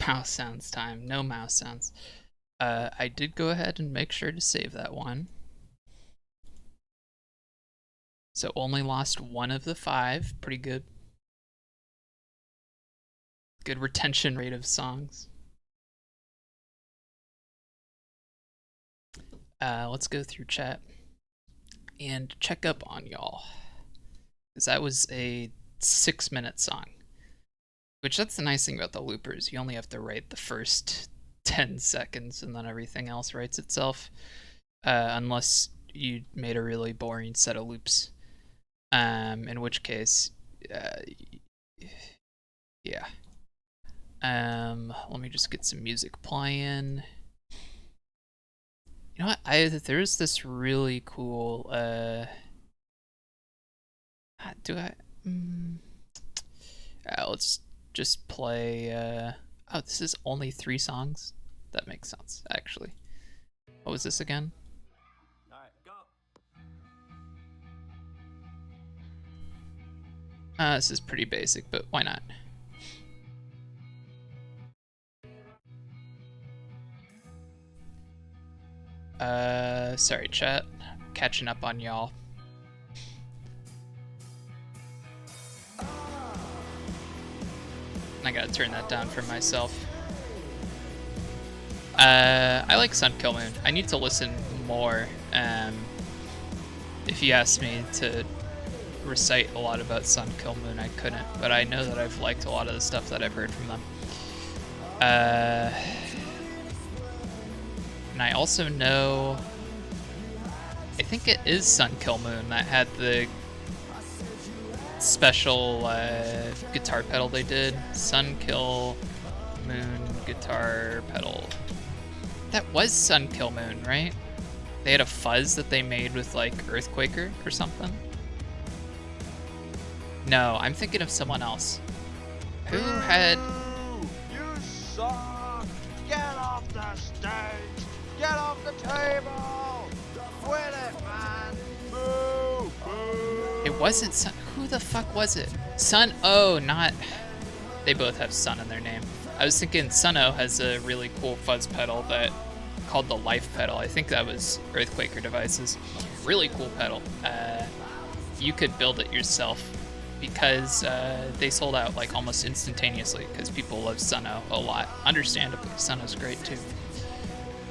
Mouse sounds time. No mouse sounds. I did go ahead and make sure to save that one. So only lost one of the 5. Pretty good. Good retention rate of songs. Let's go through chat and check up on y'all. Because that was a 6-minute song. Which, that's the nice thing about the loopers. You only have to write the first 10 seconds and then everything else writes itself. Unless you made a really boring set of loops. In which case, yeah. Let me just get some music playing. You know what? There's this really cool, let's just play, oh, this is only 3 songs? That makes sense, actually. What was this again? Alright, go. This is pretty basic, but why not? Sorry, chat. Catching up on y'all. I gotta turn that down for myself. I like Sun Kill Moon. I need to listen more. If you asked me to recite a lot about Sun Kill Moon, I couldn't, but I know that I've liked a lot of the stuff that I've heard from them. And I also know, I think it is Sun Kill Moon that had the special guitar pedal they did. Sun Kill Moon guitar pedal. That was Sun Kill Moon, right? They had a fuzz that they made with like Earthquaker or something. No, I'm thinking of someone else. Who had... You suck! Get off the stage! Get off the table! Quit it, man! Boo! Boo! It wasn't Sun... Who the fuck was it? Sun O, not... They both have Sun in their name. I was thinking Sun O has a really cool fuzz pedal that called the Life pedal. I think that was Earthquaker Devices. Really cool pedal. You could build it yourself because they sold out like almost instantaneously because people love Sun O a lot. Understandably, Sun O's great too.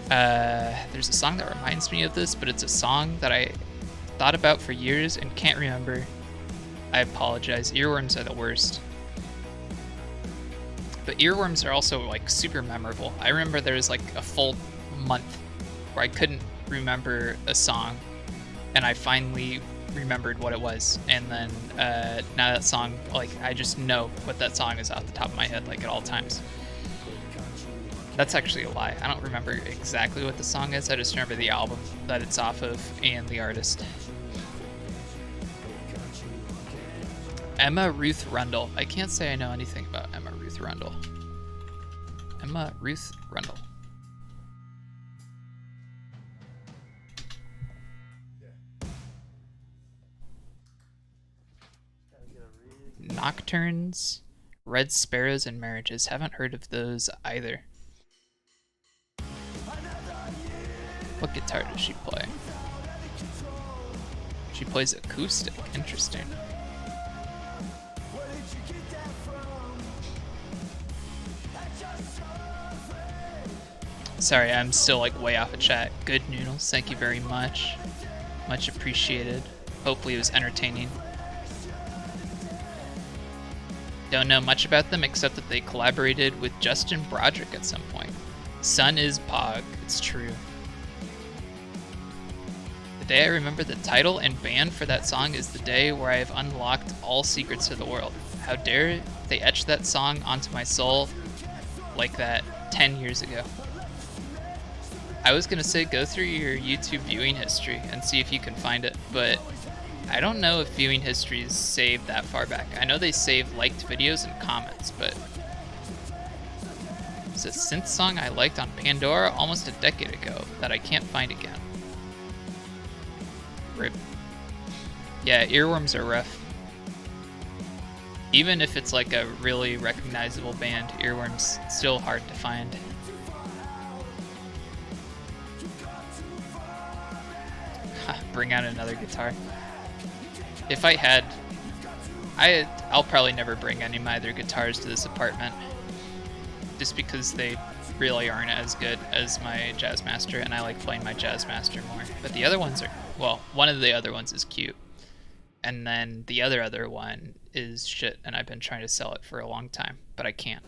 There's a song that reminds me of this, but it's a song that I thought about for years and can't remember. I apologize. Earworms are the worst. But earworms are also like super memorable. I remember there was like a full month where I couldn't remember a song, and I finally remembered what it was. And then now that song, like I just know what that song is off the top of my head, like at all times. That's actually a lie. I don't remember exactly what the song is. I just remember the album that it's off of and the artist. Emma Ruth Rundle. I can't say I know anything about Emma Ruth Rundle. Emma Ruth Rundle. Nocturnes, Red Sparrows, and Marriages. Haven't heard of those either. What guitar does she play? She plays acoustic. Interesting. Sorry, I'm still like way off of chat. Good noodles, thank you very much. Much appreciated. Hopefully it was entertaining. Don't know much about them except that they collaborated with Justin Broderick at some point. Sun is Pog, it's true. The day I remember the title and band for that song is the day where I have unlocked all secrets to the world. How dare they etch that song onto my soul like that 10 years ago. I was gonna say go through your YouTube viewing history and see if you can find it, but I don't know if viewing history is saved that far back. I know they save liked videos and comments, but it's a synth song I liked on Pandora almost a decade ago that I can't find again. RIP. Yeah, earworms are rough. Even if it's like a really recognizable band, Earworm's still hard to find. Bring out another guitar. If I had, I'll probably never bring any of my other guitars to this apartment, just because they really aren't as good as my Jazzmaster, and I like playing my Jazzmaster more. But the other ones are, well, one of the other ones is cute, and then the other one is shit, and I've been trying to sell it for a long time, but I can't.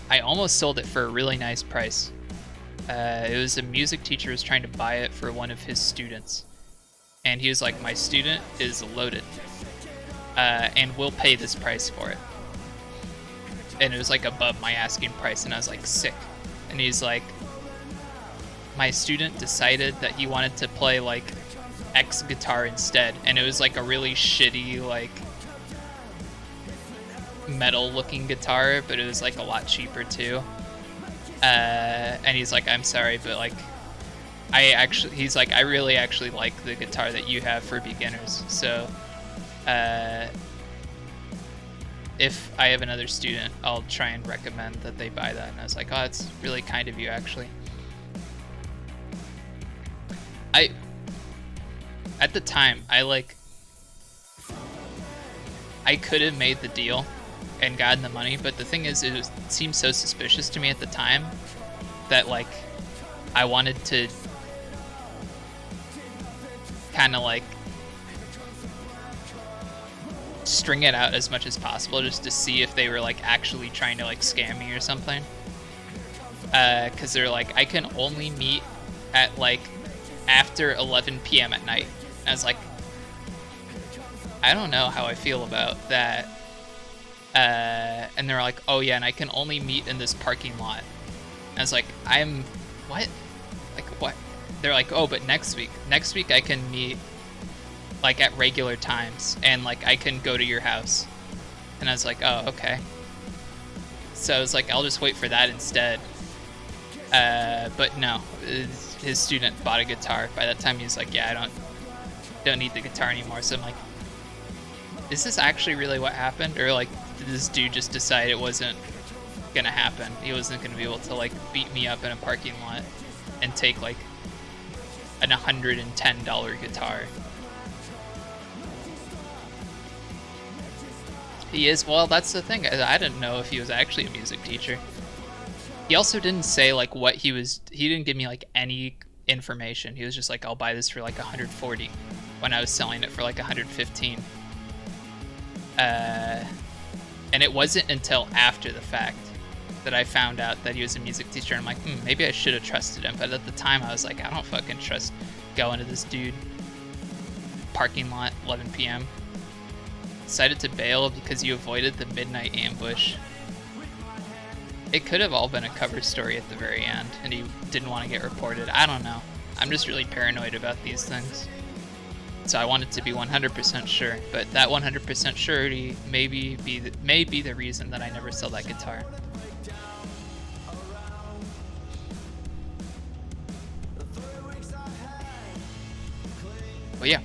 I almost sold it for a really nice price. It was a music teacher who was trying to buy it for one of his students, and he was like, my student is loaded, and will pay this price for it. And it was like above my asking price, and I was like, sick. And he's like, my student decided that he wanted to play like X guitar instead, and it was like a really shitty like metal looking guitar, but it was like a lot cheaper too. And he's like, I'm sorry, but like he's like, I really actually like the guitar that you have for beginners, so if I have another student, I'll try and recommend that they buy that. And I was like, oh, it's really kind of you, actually. At the time, I could have made the deal and gotten the money, but the thing is, it seemed so suspicious to me at the time that like I wanted to kind of like string it out as much as possible just to see if they were like actually trying to like scam me or something, because they're like, I can only meet at like after 11 p.m. at night. And I was like, I don't know how I feel about that. And they're like, oh yeah, and I can only meet in this parking lot. And I was like, what? Like, what? They're like, oh, but next week I can meet like at regular times, and like I can go to your house. And I was like, oh, okay. So I was like, I'll just wait for that instead. But no, his student bought a guitar. By that time he was like, yeah, I don't need the guitar anymore. So I'm like, is this actually really what happened? Or like, did this dude just decide it wasn't gonna happen? He wasn't gonna be able to like beat me up in a parking lot and take like an $110 guitar. He is, well, that's the thing. I didn't know if he was actually a music teacher. He also didn't say like what he didn't give me like any information. He was just like, I'll buy this for like 140 when I was selling it for like 115. And it wasn't until after the fact that I found out that he was a music teacher. And I'm like, maybe I should have trusted him. But at the time I was like, I don't fucking trust going to this dude. Parking lot, 11 p.m. Decided to bail because you avoided the midnight ambush. It could have all been a cover story at the very end, and he didn't want to get reported. I don't know. I'm just really paranoid about these things. So I wanted to be 100% sure, but that 100% surety may be the reason that I never sell that guitar. But yeah.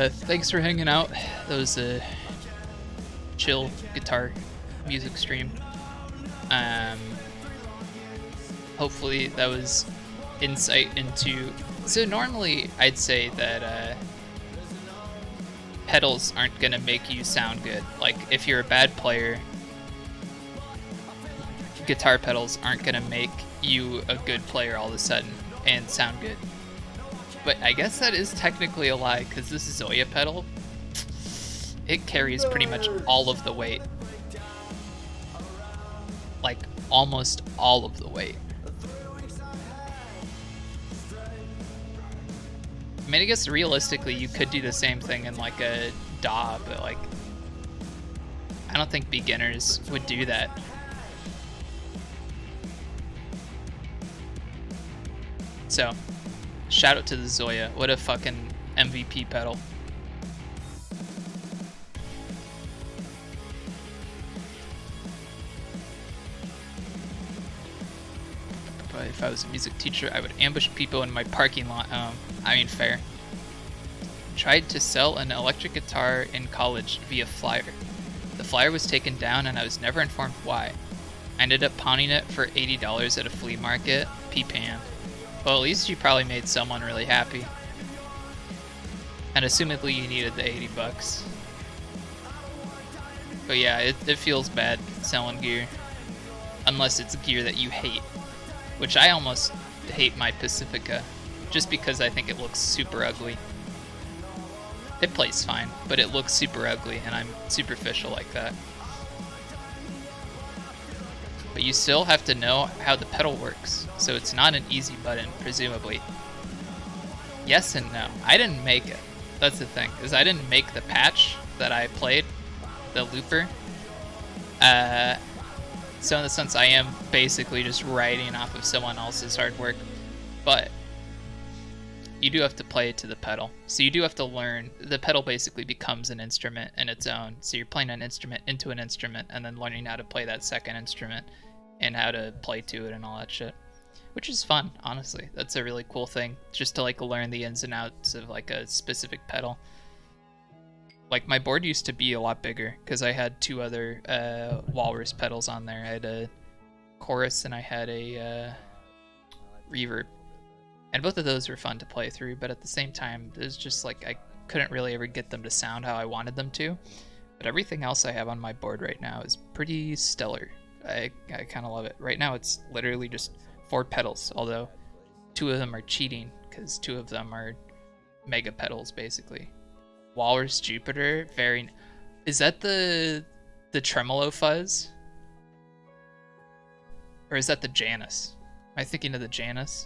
Thanks for hanging out. That was a chill guitar music stream. Hopefully that was insight into... So normally I'd say that pedals aren't gonna make you sound good. Like if you're a bad player, guitar pedals aren't gonna make you a good player all of a sudden and sound good. But I guess that is technically a lie, because this Zoya pedal, it carries pretty much all of the weight. Like, almost all of the weight. I mean, I guess realistically you could do the same thing in like a DAW, but like, I don't think beginners would do that. So, shout out to the Zoya. What a fucking MVP pedal. But if I was a music teacher, I would ambush people in my parking lot. I mean, fair. tried to sell an electric guitar in college via flyer. The flyer was taken down and I was never informed why. I ended up pawning it for $80 at a flea market. P-pan. Well, at least you probably made someone really happy. And assumedly you needed the 80 bucks. But yeah, it feels bad selling gear. Unless it's gear that you hate. Which I almost hate my Pacifica. Just because I think it looks super ugly. It plays fine, but it looks super ugly and I'm superficial like that. But you still have to know how the pedal works, so it's not an easy button, presumably. Yes and no. I didn't make it. That's the thing, is I didn't make the patch that I played, the looper. So in the sense I am basically just writing off of someone else's hard work, but you do have to play to the pedal. So you do have to learn, the pedal basically becomes an instrument in its own. So you're playing an instrument into an instrument and then learning how to play that second instrument and how to play to it and all that shit. Which is fun, honestly. That's a really cool thing, just to like learn the ins and outs of like a specific pedal. Like my board used to be a lot bigger because I had two other walrus pedals on there. I had a chorus and I had a reverb. And both of those were fun to play through, but at the same time, there's just like I couldn't really ever get them to sound how I wanted them to. But everything else I have on my board right now is pretty stellar. I kind of love it. Right now it's literally just 4 pedals, although 2 of them are cheating because 2 of them are mega pedals basically. Walrus Jupiter, is that the tremolo fuzz? Or is that the Janus? Am I thinking of the Janus?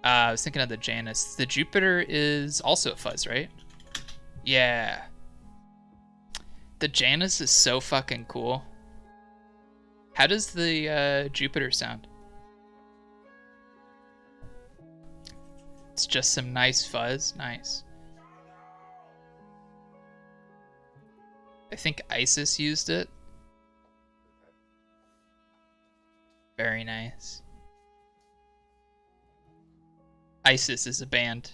I was thinking of the Janus. The Jupiter is also a fuzz, right? Yeah. The Janus is so fucking cool. How does the Jupiter sound? It's just some nice fuzz. Nice. I think ISIS used it. Very nice. ISIS is a band.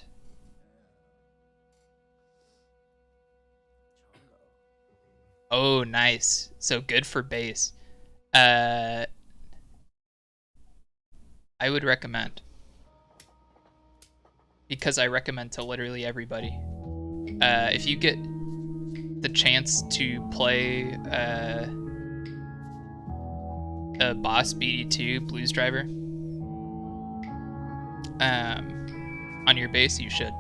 Oh, nice. So good for bass. I would recommend. Because I recommend to literally everybody. If you get the chance to play a Boss BD2 Blues Driver on your bass, you should.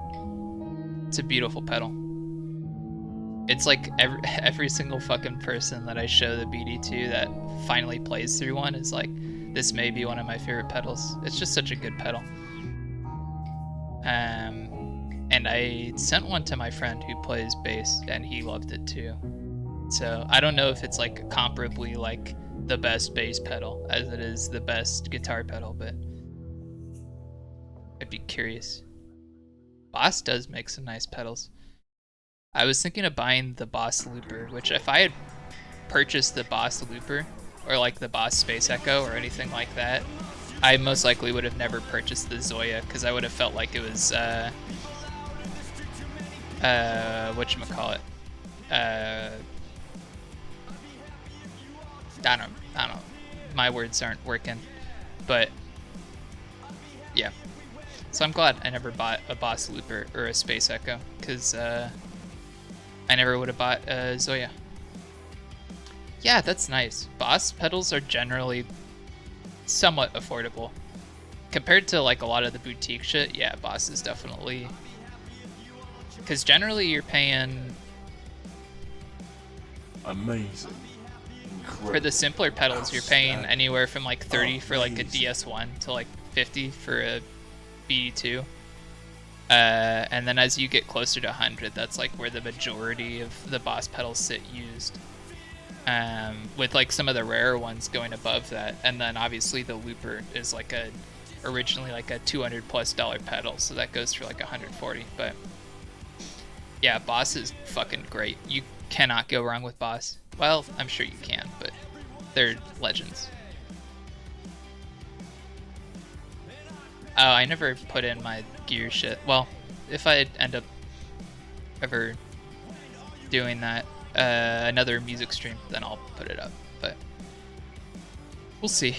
It's a beautiful pedal. It's like every single fucking person that I show the BD2 that finally plays through one is like, this may be one of my favorite pedals. It's just such a good pedal. And I sent one to my friend who plays bass and he loved it too. So I don't know if it's like comparably like the best bass pedal as it is the best guitar pedal, but I'd be curious. Boss does make some nice pedals. I was thinking of buying the Boss Looper, which if I had purchased the Boss Looper or like the Boss Space Echo or anything like that, I most likely would have never purchased the Zoya because I would have felt like it was whatchamacallit? I don't know. My words aren't working. But yeah. So I'm glad I never bought a Boss Looper or a Space Echo because I never would have bought a Zoya. Yeah, that's nice. Boss pedals are generally somewhat affordable. Compared to like a lot of the boutique shit, yeah, Boss is definitely... Because generally you're paying... Amazing. Incredible. For the simpler pedals, you're paying anywhere from like 30 for like a DS1 to like 50 for a BD2. And then as you get closer to 100, that's like where the majority of the Boss pedals sit used. With like some of the rarer ones going above that, and then obviously the Looper is like originally like a $200+ pedal, so that goes for like 140. But yeah, Boss is fucking great. You cannot go wrong with Boss. Well, I'm sure you can, but they're legends. Oh, I never put in my gear shit. Well, if I end up ever doing that, another music stream, then I'll put it up. But we'll see.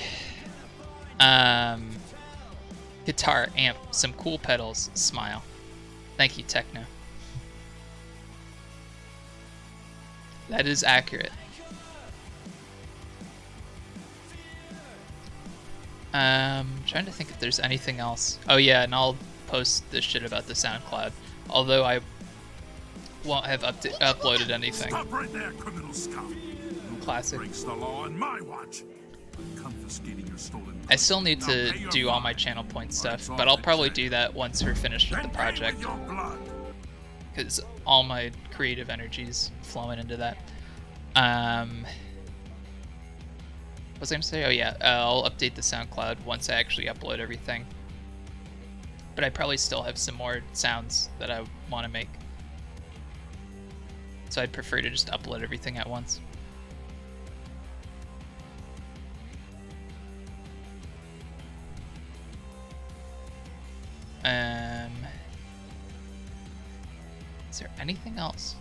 Guitar, amp, some cool pedals, smile. Thank you, Techno. That is accurate. Trying to think if there's anything else. Oh yeah, and I'll post this shit about the SoundCloud. Although I won't have uploaded anything. Stop right there, criminal scum. Classic. Breaks the law on my watch. I'm confiscating your stolen I still need Now to pay your do all my fine. channel point Or stuff, it's off but I'll the probably chain. do that once we're finished with the Then pay with project. your blood. Because all my creative energy's flowing into that. What was I gonna say? Oh yeah, I'll update the SoundCloud once I actually upload everything. But I probably still have some more sounds that I want to make. So I'd prefer to just upload everything at once. Is there anything else?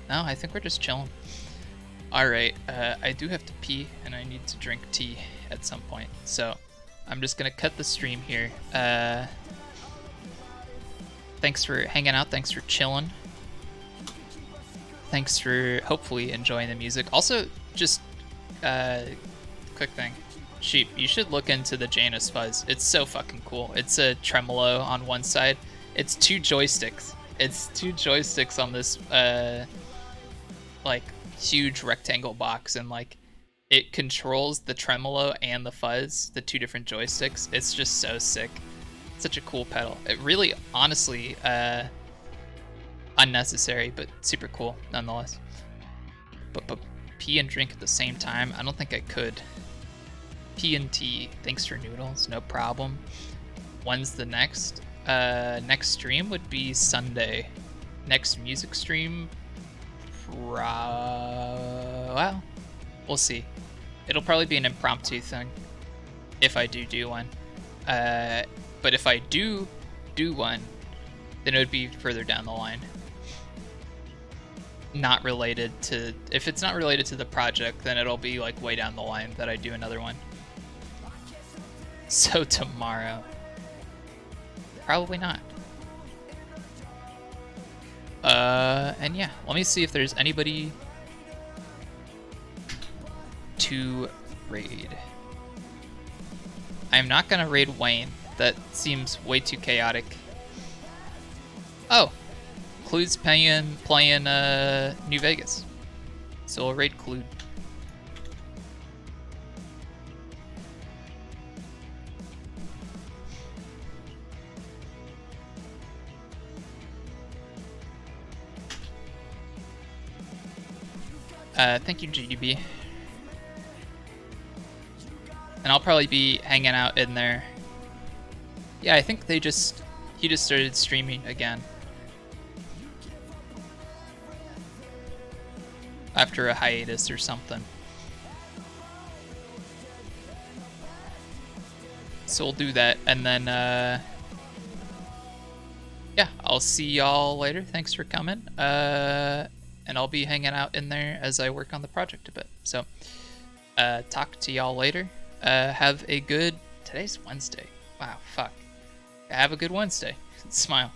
No, I think we're just chilling. Alright, I do have to pee and I need to drink tea at some point. So I'm just gonna cut the stream here. Thanks for hanging out, thanks for chilling. Thanks for hopefully enjoying the music. Also, just quick thing. Sheep, you should look into the Janus Fuzz. It's so fucking cool. It's a tremolo on one side. It's two joysticks. It's two joysticks on this like huge rectangle box, and like it controls the tremolo and the fuzz, the two different joysticks. It's just so sick. Such a cool pedal. It really, honestly, unnecessary, but super cool nonetheless. But pee and drink at the same time, I don't think I could. Pee and tea. Thanks for noodles, no problem. When's the next? Next stream would be Sunday. Next music stream, well, we'll see. It'll probably be an impromptu thing if I do one. But if I do one, then it would be further down the line. Not related to, if it's not related to the project, then it'll be like way down the line that I do another one. So tomorrow. Probably not. And yeah, let me see if there's anybody to raid. I'm not gonna raid Wayne. That seems way too chaotic. Oh, Clue's playing New Vegas. So we'll raid Clue. Thank you, GDB. And I'll probably be hanging out in there. Yeah, I think he just started streaming again. After a hiatus or something. So we'll do that, and then, yeah, I'll see y'all later. Thanks for coming. And I'll be hanging out in there as I work on the project a bit. So, talk to y'all later. Have a good... Today's Wednesday. Wow, fuck. Have a good Wednesday. Smile.